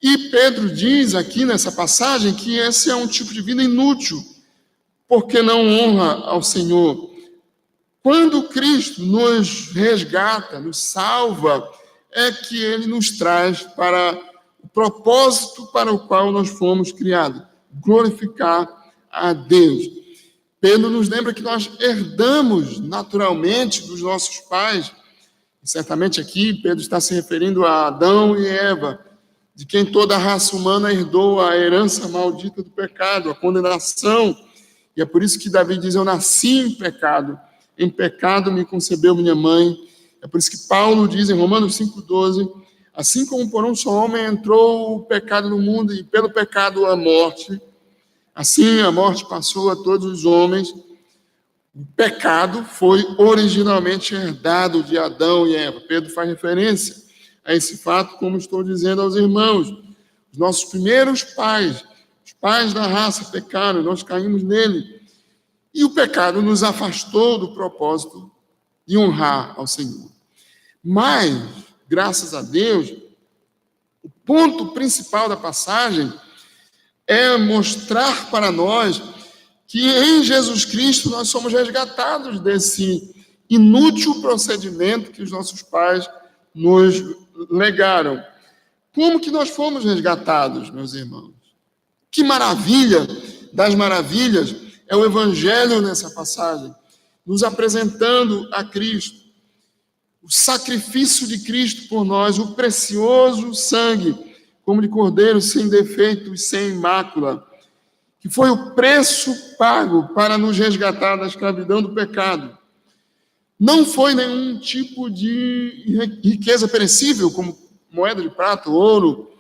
E Pedro diz aqui nessa passagem que esse é um tipo de vida inútil, porque não honra ao Senhor. Quando Cristo nos resgata, nos salva, é que ele nos traz para o propósito para o qual nós fomos criados, glorificar a Deus. Pedro nos lembra que nós herdamos naturalmente dos nossos pais. E certamente aqui Pedro está se referindo a Adão e Eva, de quem toda a raça humana herdou a herança maldita do pecado, a condenação. E é por isso que Davi diz: eu nasci em pecado me concebeu minha mãe. É por isso que Paulo diz em Romanos 5,12, assim como por um só homem entrou o pecado no mundo, e pelo pecado a morte, assim a morte passou a todos os homens. O pecado foi originalmente herdado de Adão e Eva. Pedro faz referência a esse fato, como estou dizendo aos irmãos. Os nossos primeiros pais, os pais da raça, pecaram, nós caímos nele. E o pecado nos afastou do propósito de honrar ao Senhor. Mas, graças a Deus, o ponto principal da passagem é mostrar para nós que em Jesus Cristo nós somos resgatados desse inútil procedimento que os nossos pais nos legaram. Como que nós fomos resgatados, meus irmãos? Que maravilha das maravilhas é o Evangelho nessa passagem, nos apresentando a Cristo, o sacrifício de Cristo por nós, o precioso sangue, como de cordeiro, sem defeito e sem mácula, que foi o preço pago para nos resgatar da escravidão do pecado. Não foi nenhum tipo de riqueza perecível, como moeda de prata, ouro.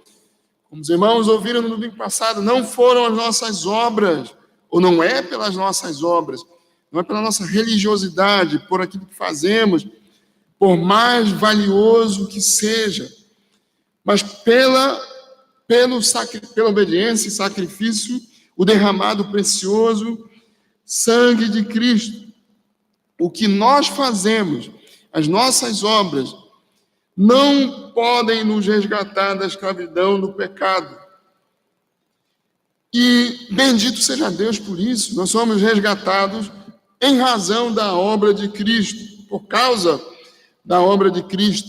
Como os irmãos ouviram no domingo passado, não foram as nossas obras, ou não é pelas nossas obras, não é pela nossa religiosidade, por aquilo que fazemos, por mais valioso que seja, mas pela obediência e sacrifício, o derramado precioso sangue de Cristo. O que nós fazemos, as nossas obras, não podem nos resgatar da escravidão do pecado. E bendito seja Deus por isso, nós somos resgatados em razão da obra de Cristo, por causa da obra de Cristo.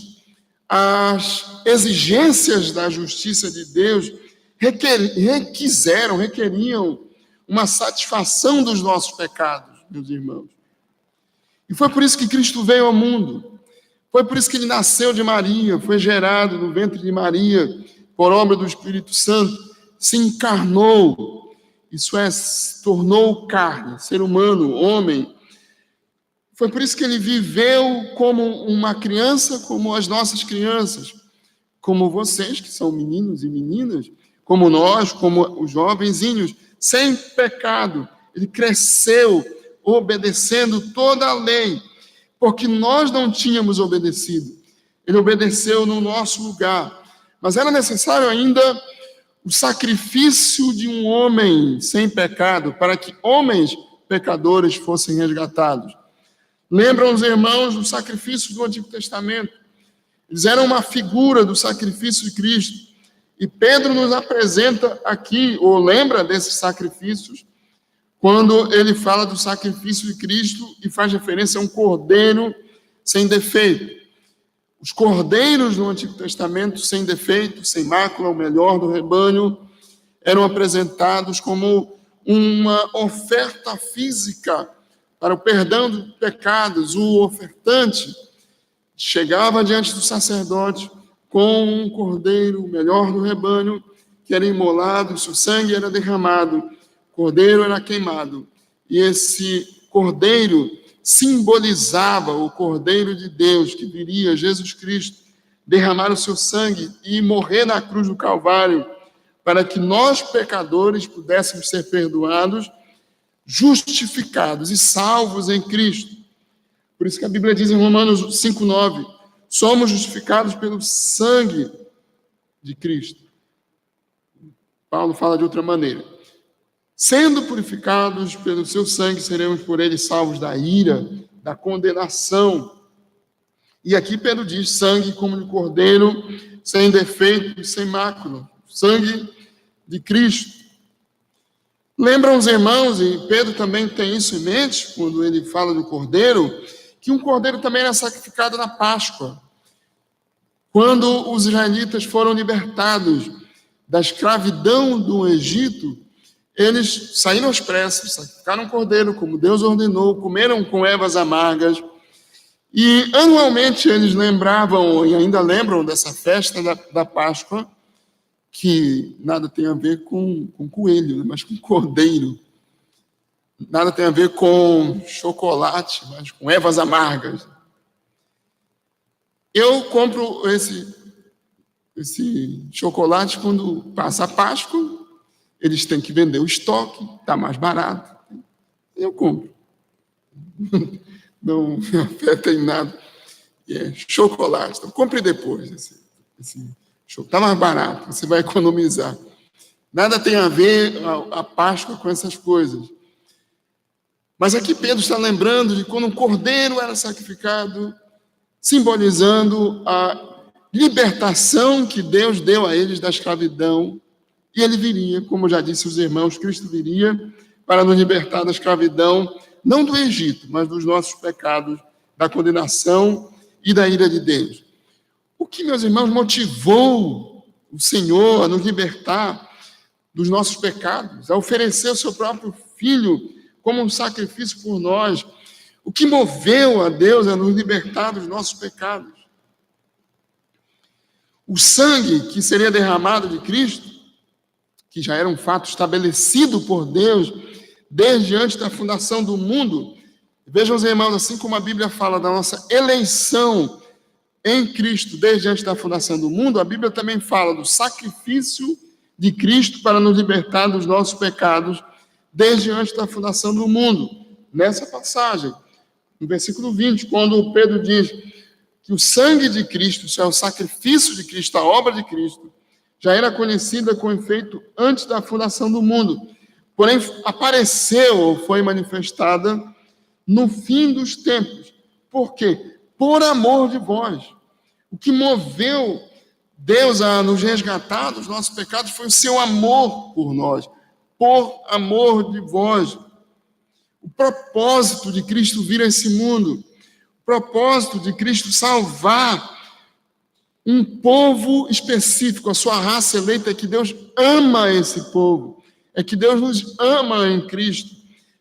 As exigências da justiça de Deus requeriam uma satisfação dos nossos pecados, meus irmãos. E foi por isso que Cristo veio ao mundo. Foi por isso que ele nasceu de Maria, foi gerado no ventre de Maria, por obra do Espírito Santo, se encarnou, isso é, se tornou carne, ser humano, homem. Foi por isso que ele viveu como uma criança, como as nossas crianças, como vocês, que são meninos e meninas, como nós, como os jovenzinhos, sem pecado. Ele cresceu obedecendo toda a lei, porque nós não tínhamos obedecido. Ele obedeceu no nosso lugar. Mas era necessário ainda o sacrifício de um homem sem pecado, para que homens pecadores fossem resgatados. Lembram os irmãos do sacrifício do Antigo Testamento? Eles eram uma figura do sacrifício de Cristo. E Pedro nos apresenta aqui, ou lembra desses sacrifícios, quando ele fala do sacrifício de Cristo e faz referência a um cordeiro sem defeito. Os cordeiros no Antigo Testamento, sem defeito, sem mácula, o melhor do rebanho, eram apresentados como uma oferta física para o perdão dos pecados. O ofertante chegava diante do sacerdote com um cordeiro, o melhor do rebanho, que era imolado, seu sangue era derramado, o cordeiro era queimado. E esse cordeiro simbolizava o Cordeiro de Deus, que viria, Jesus Cristo, derramar o seu sangue e morrer na cruz do Calvário, para que nós, pecadores, pudéssemos ser perdoados, justificados e salvos em Cristo. Por isso que a Bíblia diz em Romanos 5,9, somos justificados pelo sangue de Cristo. Paulo fala de outra maneira. Sendo purificados pelo seu sangue, seremos por ele salvos da ira, da condenação. E aqui Pedro diz, sangue como de cordeiro, sem defeito e sem mácula. sangue de Cristo. Lembram os irmãos, e Pedro também tem isso em mente, quando ele fala do cordeiro, que um cordeiro também era sacrificado na Páscoa. Quando os israelitas foram libertados da escravidão do Egito, eles saíram às pressas, sacrificaram um cordeiro, como Deus ordenou, comeram com ervas amargas, e anualmente eles lembravam, e ainda lembram dessa festa da Páscoa, que nada tem a ver com coelho, mas com cordeiro. Nada tem a ver com chocolate, mas com ervas amargas. Eu compro esse chocolate quando passa a Páscoa, eles têm que vender o estoque, está mais barato. Eu compro. Não me afeta em nada. É chocolate. Então, compre depois. Esse está mais barato, você vai economizar. Nada tem a ver a Páscoa com essas coisas. Mas aqui Pedro está lembrando de quando um cordeiro era sacrificado, simbolizando a libertação que Deus deu a eles da escravidão. E ele viria, como já disse os irmãos, Cristo viria para nos libertar da escravidão, não do Egito, mas dos nossos pecados, da condenação e da ira de Deus. O que, meus irmãos, motivou o Senhor a nos libertar dos nossos pecados, a oferecer o seu próprio Filho como um sacrifício por nós? O que moveu a Deus a nos libertar dos nossos pecados? O sangue que seria derramado de Cristo, que já era um fato estabelecido por Deus desde antes da fundação do mundo. Vejam os irmãos, assim como a Bíblia fala da nossa eleição em Cristo desde antes da fundação do mundo, a Bíblia também fala do sacrifício de Cristo para nos libertar dos nossos pecados desde antes da fundação do mundo. Nessa passagem, no versículo 20, quando Pedro diz que o sangue de Cristo, isso é o sacrifício de Cristo, a obra de Cristo, já era conhecida com efeito antes da fundação do mundo, porém apareceu ou foi manifestada no fim dos tempos. Por quê? Por amor de vós. O que moveu Deus a nos resgatar dos nossos pecados foi o seu amor por nós, por amor de vós. O propósito de Cristo vir a esse mundo, o propósito de Cristo salvar um povo específico, a sua raça eleita, é que Deus ama esse povo, é que Deus nos ama em Cristo,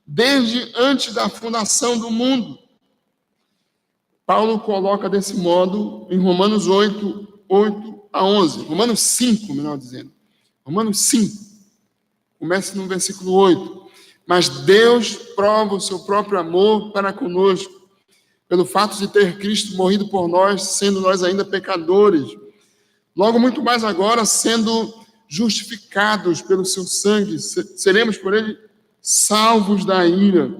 desde antes da fundação do mundo. Paulo coloca desse modo em Romanos 8, 8 a 11, Romanos 5, melhor dizendo, Romanos 5, começa no versículo 8, mas Deus prova o seu próprio amor para conosco, pelo fato de ter Cristo morrido por nós, sendo nós ainda pecadores. Logo, muito mais agora, sendo justificados pelo seu sangue, seremos por ele salvos da ira.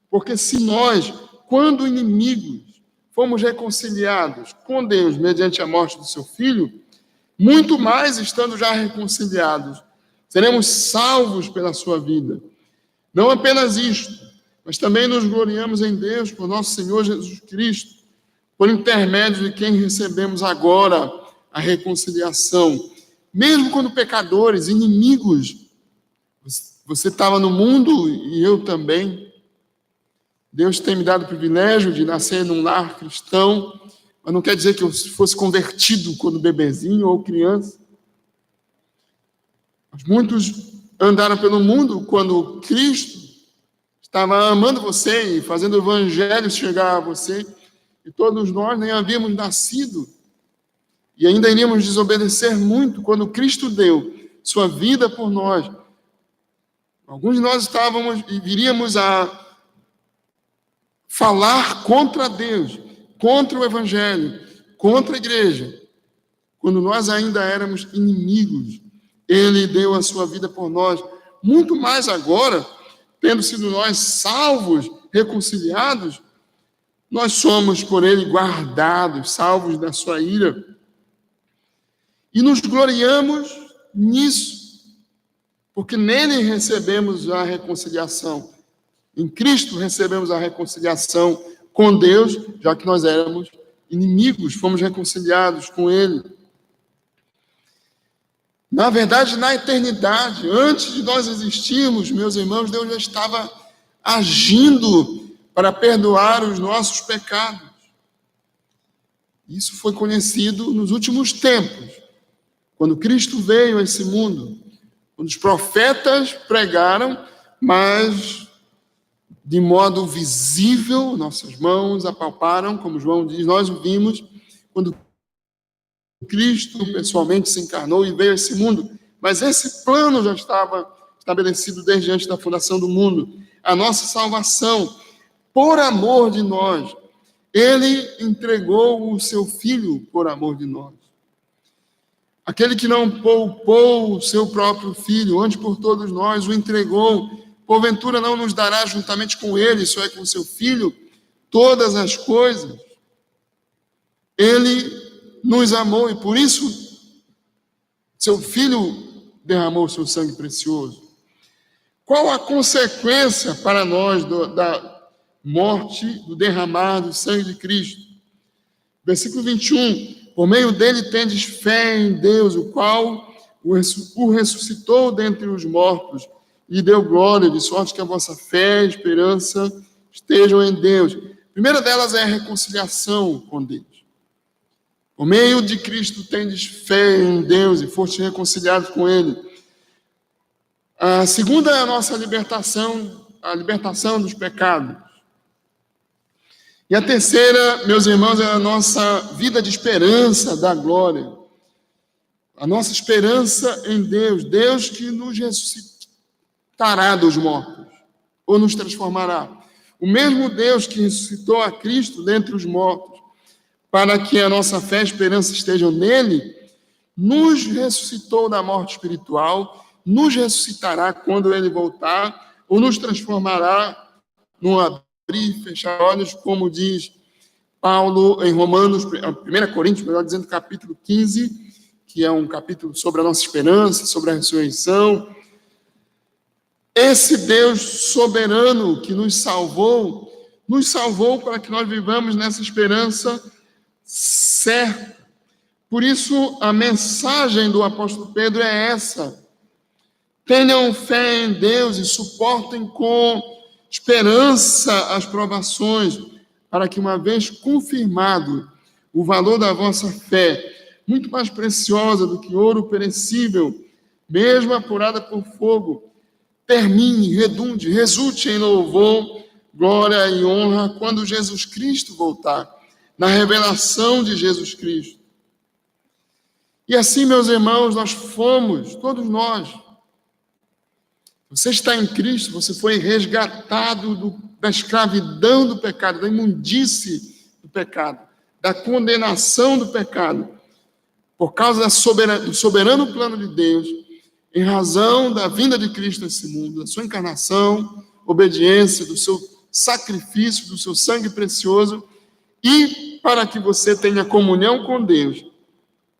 Porque se nós, quando inimigos, fomos reconciliados com Deus mediante a morte do seu Filho, muito mais estando já reconciliados, seremos salvos pela sua vida. Não apenas isto, mas também nos gloriamos em Deus por nosso Senhor Jesus Cristo, por intermédio de quem recebemos agora a reconciliação. Mesmo quando pecadores, inimigos, você estava no mundo e eu também. Deus tem me dado o privilégio de nascer num lar cristão, mas não quer dizer que eu fosse convertido quando bebezinho ou criança. Mas muitos andaram pelo mundo quando Cristo estava amando você e fazendo o evangelho chegar a você, e todos nós nem havíamos nascido, e ainda iríamos desobedecer muito quando Cristo deu sua vida por nós. Alguns de nós estávamos e viríamos a falar contra Deus, contra o evangelho, contra a igreja, quando nós ainda éramos inimigos. Ele deu a sua vida por nós, muito mais agora, tendo sido nós salvos, reconciliados, nós somos por ele guardados, salvos da sua ira. E nos gloriamos nisso, porque nele recebemos a reconciliação. Em Cristo recebemos a reconciliação com Deus, já que nós éramos inimigos, fomos reconciliados com ele. Na verdade, na eternidade, antes de nós existirmos, meus irmãos, Deus já estava agindo para perdoar os nossos pecados. Isso foi conhecido nos últimos tempos, quando Cristo veio a esse mundo, quando os profetas pregaram, mas de modo visível, nossas mãos apalparam, como João diz, nós o vimos, quando Cristo pessoalmente se encarnou e veio a esse mundo. Mas esse plano já estava estabelecido desde antes da fundação do mundo. A nossa salvação, por amor de nós. Ele entregou o seu Filho por amor de nós. Aquele que não poupou o seu próprio Filho, antes por todos nós o entregou, porventura não nos dará juntamente com ele, isso é, com o seu Filho, todas as coisas. Ele nos amou e por isso seu Filho derramou o seu sangue precioso. Qual a consequência para nós da morte, do derramar do sangue de Cristo? Versículo 21, por meio dele tendes fé em Deus, o qual o ressuscitou dentre os mortos e deu glória, de sorte que a vossa fé e esperança estejam em Deus. A primeira delas é a reconciliação com Deus. Por meio de Cristo tendes fé em Deus e foste reconciliados com Ele. A segunda é a nossa libertação, a libertação dos pecados. E a terceira, meus irmãos, é a nossa vida de esperança da glória. A nossa esperança em Deus, Deus que nos ressuscitará dos mortos, ou nos transformará. O mesmo Deus que ressuscitou a Cristo dentre os mortos, para que a nossa fé e esperança estejam nele, nos ressuscitou da morte espiritual, nos ressuscitará quando ele voltar, ou nos transformará num abrir e fechar olhos, como diz Paulo em Romanos, 1 Coríntios, melhor dizendo, capítulo 15, que é um capítulo sobre a nossa esperança, sobre a ressurreição. Esse Deus soberano que nos salvou para que nós vivamos nessa esperança certa. Por isso, a mensagem do apóstolo Pedro é essa: tenham fé em Deus e suportem com esperança as provações, para que, uma vez confirmado o valor da vossa fé, muito mais preciosa do que ouro perecível, mesmo apurada por fogo, termine, redunde, resulte em louvor, glória e honra quando Jesus Cristo voltar, na revelação de Jesus Cristo. E assim, meus irmãos, nós fomos, todos nós. Você está em Cristo, você foi resgatado da escravidão do pecado, da imundície do pecado, da condenação do pecado, por causa do soberano plano de Deus, em razão da vinda de Cristo nesse mundo, da sua encarnação, obediência, do seu sacrifício, do seu sangue precioso, e para que você tenha comunhão com Deus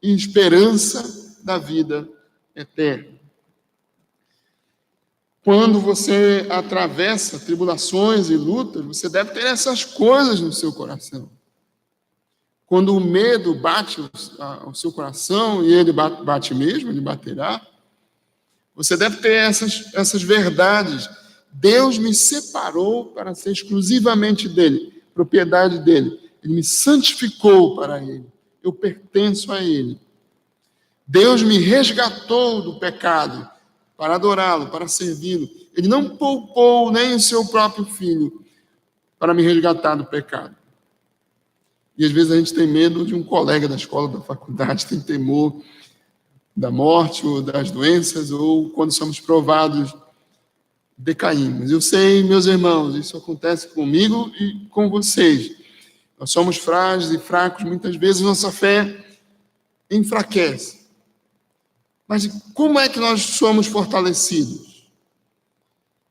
e esperança da vida eterna. Quando você atravessa tribulações e lutas, você deve ter essas coisas no seu coração. Quando o medo bate ao seu coração, e ele bate mesmo, ele baterá, você deve ter essas verdades. Deus me separou para ser exclusivamente dele, propriedade dele. Ele me santificou para ele. Eu pertenço a ele. Deus me resgatou do pecado para adorá-lo, para servi-lo. Ele não poupou nem o seu próprio filho para me resgatar do pecado. E às vezes a gente tem medo de um colega da escola, da faculdade, tem temor da morte ou das doenças, ou quando somos provados, decaímos. Eu sei, meus irmãos, isso acontece comigo e com vocês. Nós somos frágeis e fracos, muitas vezes nossa fé enfraquece. Mas como é que nós somos fortalecidos?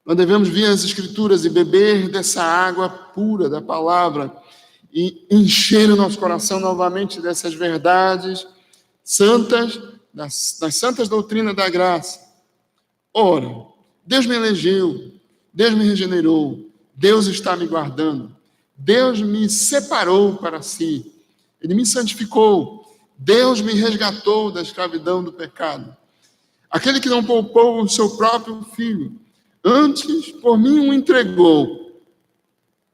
Nós devemos vir às Escrituras e beber dessa água pura da palavra e encher o nosso coração novamente dessas verdades santas, das santas doutrinas da graça. Ora, Deus me elegeu, Deus me regenerou, Deus está me guardando, Deus me separou para si, Ele me santificou, Deus me resgatou da escravidão do pecado. Aquele que não poupou o seu próprio filho, antes por mim o entregou,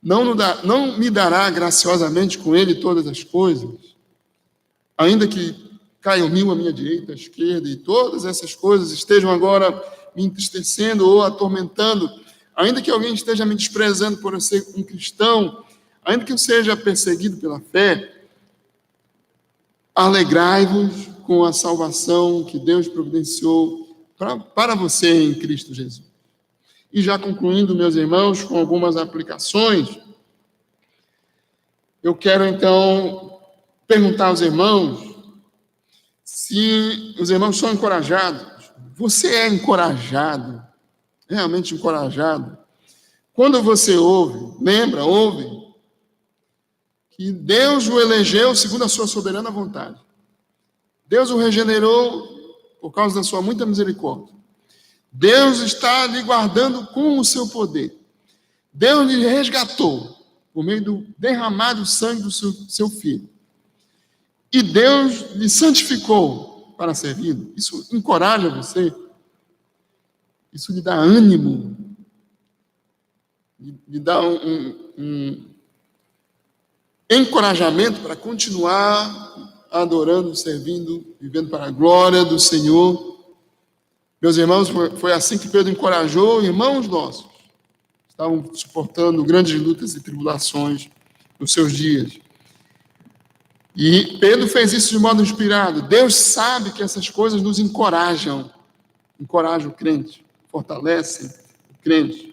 não me dará graciosamente com ele todas as coisas? Ainda que caiam 1000 à minha direita, à esquerda, e todas essas coisas estejam agora me entristecendo ou atormentando, ainda que alguém esteja me desprezando por eu ser um cristão, ainda que eu seja perseguido pela fé, alegrai-vos com a salvação que Deus providenciou para você em Cristo Jesus. E já concluindo, meus irmãos, com algumas aplicações, eu quero então perguntar aos irmãos se os irmãos são encorajados. Você é encorajado, realmente encorajado, quando você ouve que Deus o elegeu segundo a sua soberana vontade. Deus o regenerou por causa da sua muita misericórdia. Deus está lhe guardando com o seu poder. Deus lhe resgatou por meio do derramado sangue do seu filho. E Deus lhe santificou para servir. Isso encoraja você. Isso lhe dá ânimo. Lhe dá um encorajamento para continuar adorando, servindo, vivendo para a glória do Senhor. Meus irmãos, foi assim que Pedro encorajou irmãos nossos. Estavam suportando grandes lutas e tribulações nos seus dias. E Pedro fez isso de modo inspirado. Deus sabe que essas coisas nos encorajam. Encorajam o crente, fortalecem o crente.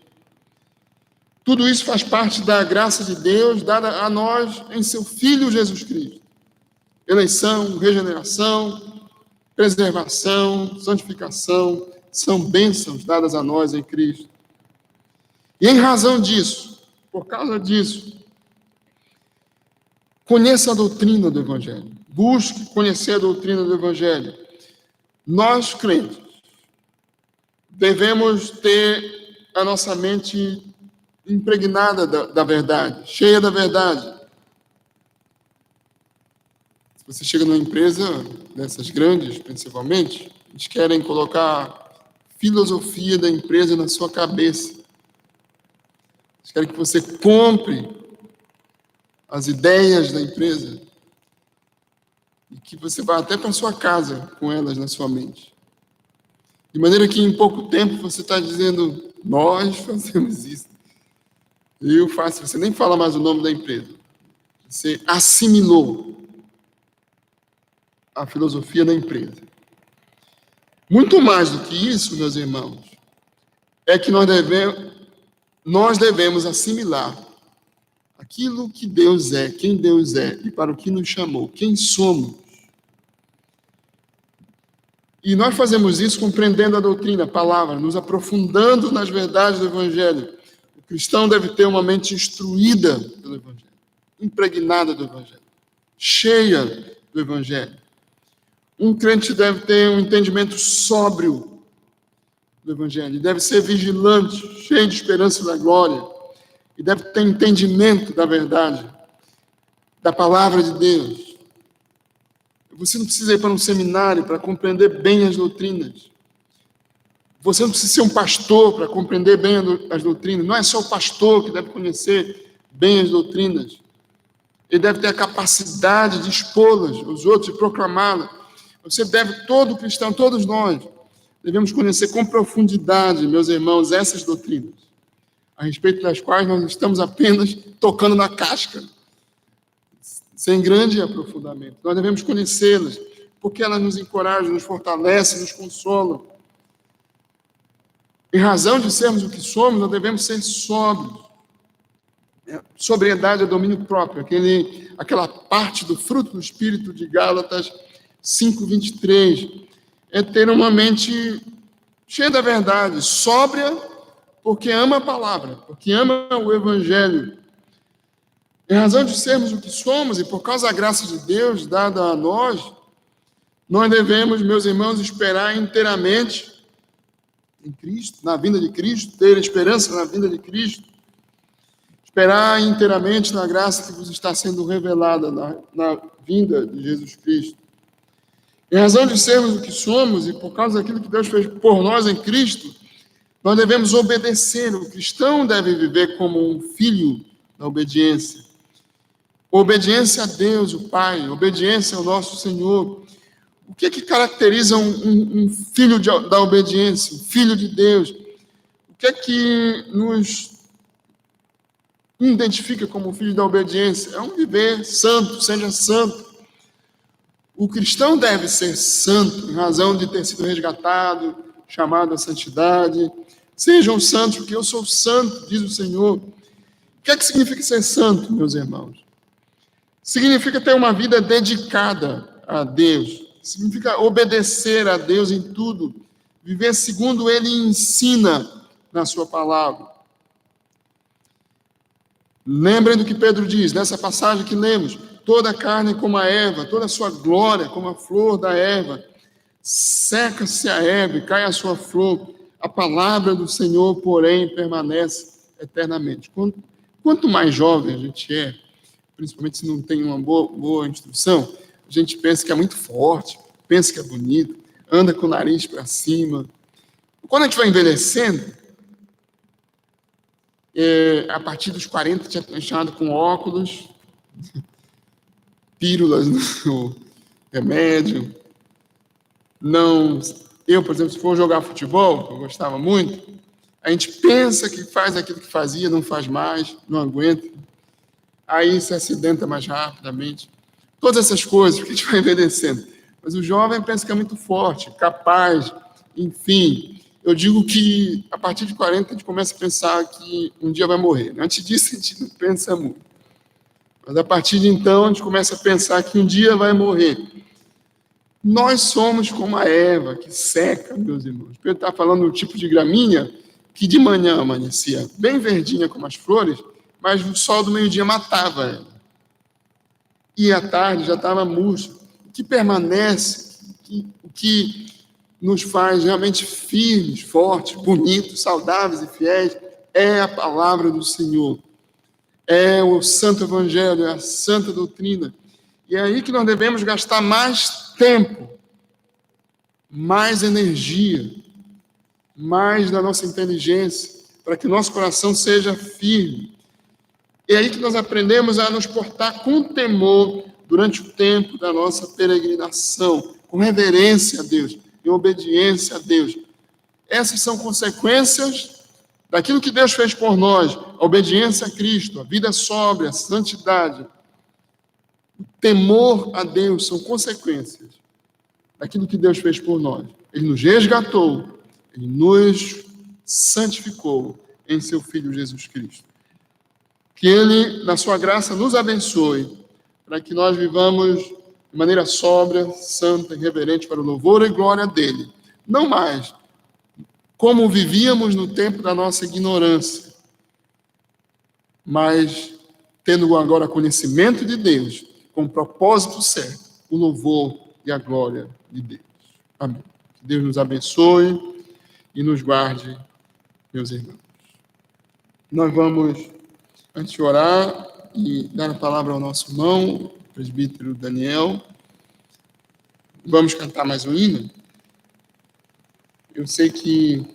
Tudo isso faz parte da graça de Deus dada a nós em seu Filho Jesus Cristo. Eleição, regeneração, preservação, santificação, são bênçãos dadas a nós em Cristo. E em razão disso, por causa disso, conheça a doutrina do Evangelho. Busque conhecer a doutrina do Evangelho. Nós, crentes, devemos ter a nossa mente impregnada da verdade, cheia da verdade. Se você chega numa empresa dessas grandes, principalmente, eles querem colocar filosofia da empresa na sua cabeça. Eles querem que você compre as ideias da empresa e que você vá até para a sua casa com elas na sua mente. De maneira que em pouco tempo você está dizendo, nós fazemos isso. Eu faço, você nem fala mais o nome da empresa. Você assimilou a filosofia da empresa. Muito mais do que isso, meus irmãos, é que nós devemos assimilar aquilo que Deus é, quem Deus é e para o que nos chamou, quem somos. E nós fazemos isso compreendendo a doutrina, a palavra, nos aprofundando nas verdades do Evangelho. O cristão deve ter uma mente instruída pelo Evangelho, impregnada do Evangelho, cheia do Evangelho. Um crente deve ter um entendimento sóbrio do Evangelho, deve ser vigilante, cheio de esperança da glória, e deve ter entendimento da verdade, da palavra de Deus. Você não precisa ir para um seminário para compreender bem as doutrinas. Você não precisa ser um pastor para compreender bem as doutrinas. Não é só o pastor que deve conhecer bem as doutrinas. Ele deve ter a capacidade de expô-las aos outros e proclamá-las. Você deve, todo cristão, todos nós, devemos conhecer com profundidade, meus irmãos, essas doutrinas, a respeito das quais nós estamos apenas tocando na casca, sem grande aprofundamento. Nós devemos conhecê-las, porque elas nos encorajam, nos fortalecem, nos consolam. Em razão de sermos o que somos, nós devemos ser sóbrios. Sobriedade é domínio próprio, aquela parte do fruto do Espírito de Gálatas 5:23, é ter uma mente cheia da verdade, sóbria, porque ama a palavra, porque ama o Evangelho. Em razão de sermos o que somos e por causa da graça de Deus dada a nós devemos, meus irmãos, esperar inteiramente em Cristo, na vinda de Cristo, ter esperança na vinda de Cristo, esperar inteiramente na graça que vos está sendo revelada na vinda de Jesus Cristo. Em razão de sermos o que somos e por causa daquilo que Deus fez por nós em Cristo, nós devemos obedecer. O cristão deve viver como um filho da obediência. Obediência a Deus, o Pai, obediência ao nosso Senhor. O que caracteriza um filho da obediência, um filho de Deus? O que nos identifica como filho da obediência? É um viver santo, seja santo. O cristão deve ser santo, em razão de ter sido resgatado, chamado à santidade. Sejam santos, porque eu sou santo, diz o Senhor. O que significa ser santo, meus irmãos? Significa ter uma vida dedicada a Deus. Significa obedecer a Deus em tudo. Viver segundo Ele ensina na sua palavra. Lembrem do que Pedro diz, nessa passagem que lemos. Toda a carne como a erva, toda a sua glória como a flor da erva. Seca-se a erva e cai a sua flor. A palavra do Senhor, porém, permanece eternamente. Quanto mais jovem a gente é, principalmente se não tem uma boa instrução, a gente pensa que é muito forte, pensa que é bonito, anda com o nariz para cima. Quando a gente vai envelhecendo, a partir dos 40, tinha deixado com óculos, pílulas no remédio. Eu, por exemplo, se for jogar futebol, que eu gostava muito, a gente pensa que faz aquilo que fazia, não faz mais, não aguenta. Aí se acidenta mais rapidamente. Todas essas coisas, porque a gente vai envelhecendo. Mas o jovem pensa que é muito forte, capaz, enfim. Eu digo que a partir de 40 a gente começa a pensar que um dia vai morrer. Antes disso a gente não pensa muito. Mas a partir de então a gente começa a pensar que um dia vai morrer. Nós somos como a erva que seca, meus irmãos. Pedro está falando do tipo de gramínea que de manhã amanhecia bem verdinha como as flores, mas o sol do meio-dia matava ela. E à tarde já estava murcha. O que permanece, o que nos faz realmente firmes, fortes, bonitos, saudáveis e fiéis, é a palavra do Senhor. É o Santo Evangelho, é a Santa Doutrina. E é aí que nós devemos gastar mais tempo, mais energia, mais da nossa inteligência, para que nosso coração seja firme. É aí que nós aprendemos a nos portar com temor durante o tempo da nossa peregrinação, com reverência a Deus, em obediência a Deus. Essas são consequências daquilo que Deus fez por nós, a obediência a Cristo, a vida sóbria, a santidade. O temor a Deus são consequências daquilo que Deus fez por nós. Ele nos resgatou, Ele nos santificou em seu Filho Jesus Cristo. Que Ele, na sua graça, nos abençoe, para que nós vivamos de maneira sóbria, santa e reverente para o louvor e glória dEle. Não mais como vivíamos no tempo da nossa ignorância, mas tendo agora conhecimento de Deus, com o propósito certo, o louvor e a glória de Deus. Amém. Que Deus nos abençoe e nos guarde, meus irmãos. Nós vamos, antes de orar e dar a palavra ao nosso irmão, o presbítero Daniel, vamos cantar mais um hino. Eu sei que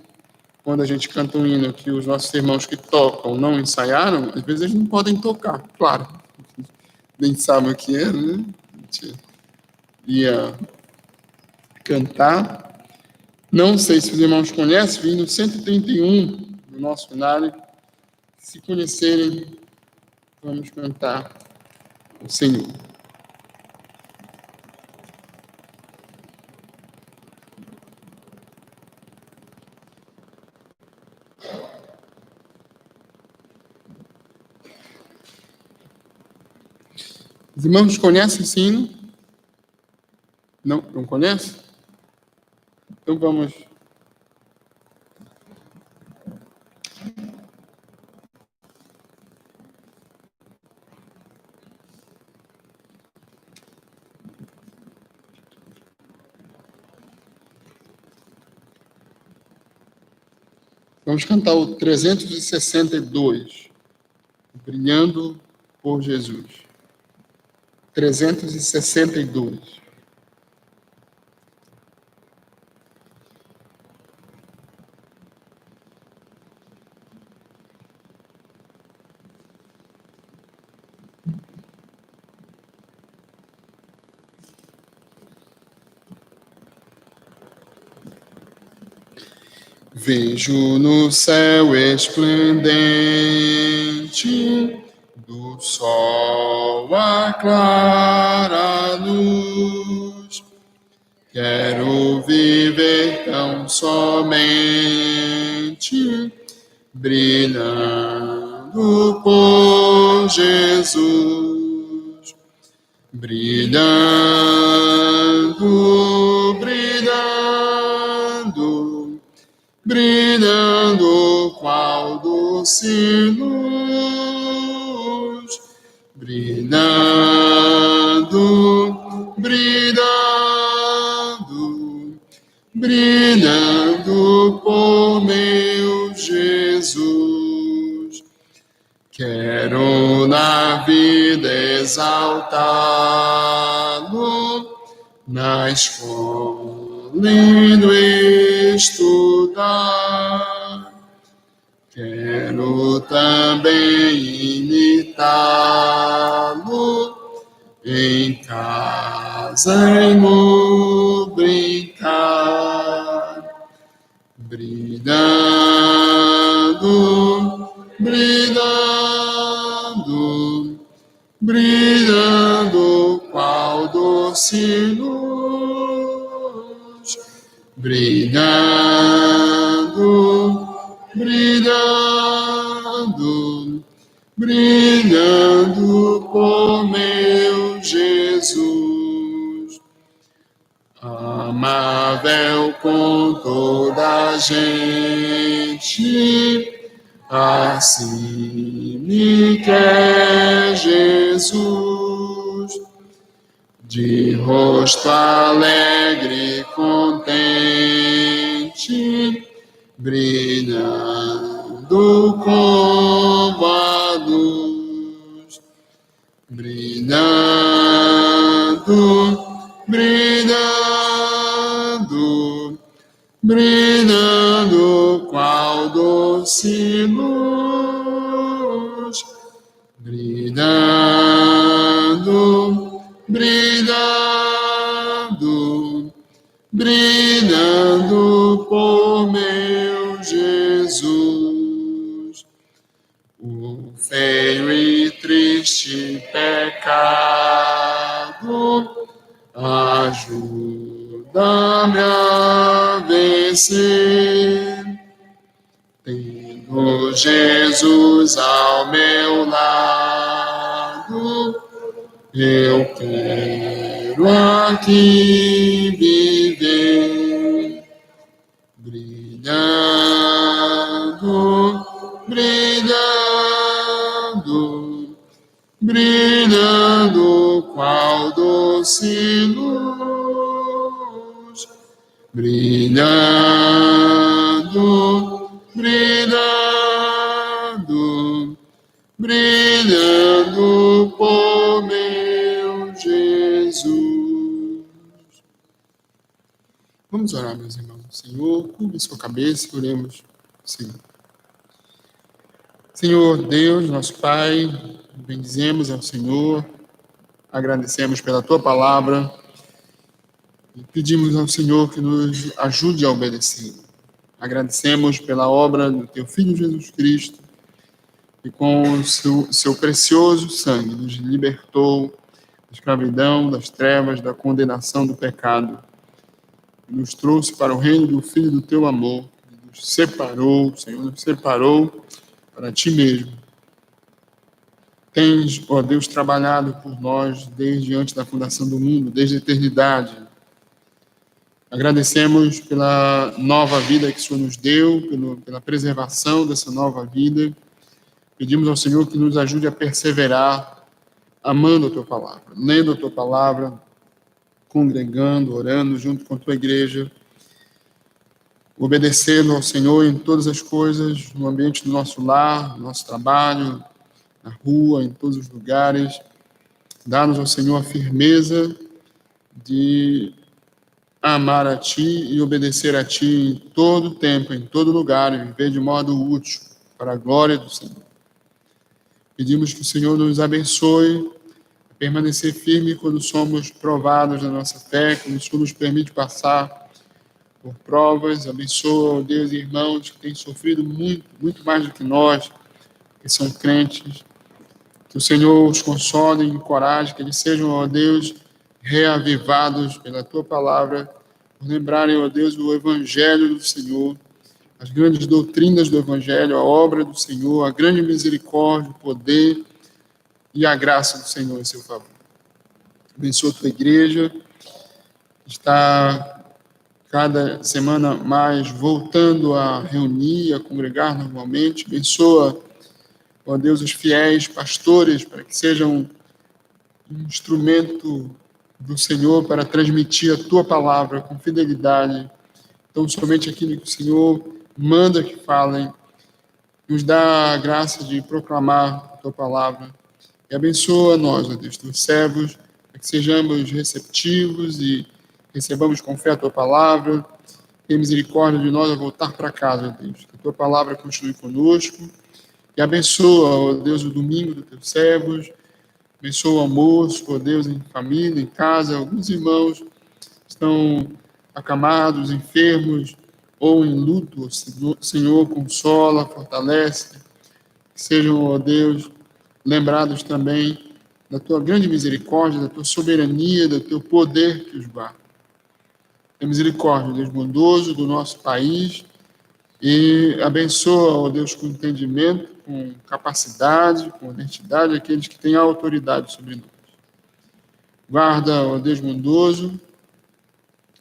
quando a gente canta um hino que os nossos irmãos que tocam não ensaiaram, às vezes eles não podem tocar, claro. Nem sabem o que é, né? A gente ia cantar. Não sei se os irmãos conhecem, o hino 131 do nosso cenário. Se conhecerem, vamos cantar o Senhor. Os irmãos conhecem esse hino? Não conhecem? Então vamos. Vamos cantar o 362, Brilhando por Jesus. 362. Vejo no céu esplendente do sol a clara luz. Quero viver tão somente brilhando por Jesus. Brilhando, brilhando, brilhando qual doce luz. Brilhando, brilhando, brilhando por meu Jesus. Quero na vida exaltá-lo, na escola indo estudar. Quero também imitá-lo, em casa e no brincar. Brilhando, brilhando, brilhando qual doce luz. Brilhando, brilhando, brilhando por meu Jesus. Amável com toda a gente, assim me quer Jesus. De rosto alegre e contente, brilhando como a luz. Brilhando, brilhando, brilhando qual doce luz. Brilhando, brilhando, brilhando por meu Jesus. O feio e triste pecado ajuda-me a vencer. Tendo Jesus ao meu lado, eu quero aqui viver. Brilhando, brilhando, brilhando qual doce luz. Brilhando, brilhando, brilhando por meu Jesus. Vamos orar, meus irmãos. Senhor, curve sua cabeça e oremos. Senhor Deus, nosso Pai, bendizemos ao Senhor, agradecemos pela Tua palavra e pedimos ao Senhor que nos ajude a obedecer. Agradecemos pela obra do Teu Filho Jesus Cristo, que com o seu precioso sangue nos libertou da escravidão, das trevas, da condenação do pecado, e nos trouxe para o reino do Filho do Teu amor, nos separou, o Senhor nos separou para Ti mesmo. Tens, ó Deus, trabalhado por nós desde antes da fundação do mundo, desde a eternidade. Agradecemos pela nova vida que o Senhor nos deu, pela preservação dessa nova vida. Pedimos ao Senhor que nos ajude a perseverar, amando a Tua palavra, lendo a Tua palavra, congregando, orando junto com a Tua igreja, obedecendo ao Senhor em todas as coisas, no ambiente do nosso lar, no nosso trabalho, na rua, em todos os lugares. Dá-nos ao Senhor a firmeza de amar a Ti e obedecer a Ti em todo tempo, em todo lugar, e viver de modo útil para a glória do Senhor. Pedimos que o Senhor nos abençoe a permanecer firme quando somos provados na nossa fé, quando o Senhor nos permite passar por provas. Abençoa, ó Deus, irmãos que têm sofrido muito, muito mais do que nós, que são crentes. Que o Senhor os console e encoraje, que eles sejam, ó Deus, reavivados pela Tua palavra, por lembrarem, ó Deus, o Evangelho do Senhor, as grandes doutrinas do Evangelho, a obra do Senhor, a grande misericórdia, o poder e a graça do Senhor em seu favor. Abençoa a Tua igreja, que está cada semana mais voltando a reunir, a congregar normalmente. Abençoa, ó Deus, os fiéis pastores, para que sejam um instrumento do Senhor para transmitir a Tua palavra com fidelidade. Então, somente aquilo que o Senhor manda que falem, nos dá a graça de proclamar a Tua palavra. E abençoa nós, ó Deus, Teus servos, para que sejamos receptivos e recebamos com fé a Tua palavra. Tenha misericórdia de nós a voltar para casa, ó Deus. Que a Tua palavra continue conosco. E abençoa, ó Deus, o domingo dos Teus servos. Abençoa o almoço, ó Deus, em família, em casa. Alguns irmãos estão acamados, enfermos ou em luto. Senhor, consola, fortalece. Que sejam, ó Deus, lembrados também da Tua grande misericórdia, da Tua soberania, do Teu poder que os guarda. Tenha misericórdia, Deus bondoso, do nosso país. E abençoa, ó Deus, com entendimento, com capacidade, com honestidade, aqueles que têm autoridade sobre nós. Guarda, ó Deus bondoso,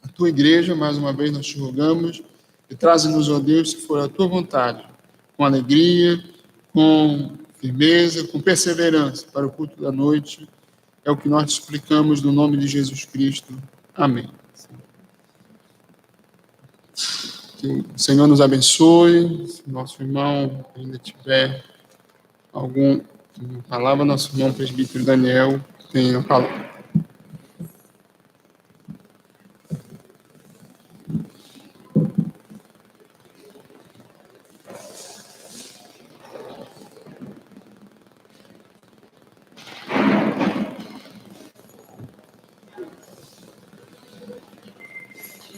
a Tua igreja, mais uma vez nós te rogamos, e traze-nos, ó Deus, se for a Tua vontade, com alegria, com firmeza, com perseverança, para o culto da noite. É o que nós te suplicamos no nome de Jesus Cristo. Amém. Que o Senhor nos abençoe. Se nosso irmão ainda tiver alguma palavra, nosso irmão presbítero Daniel tem a palavra.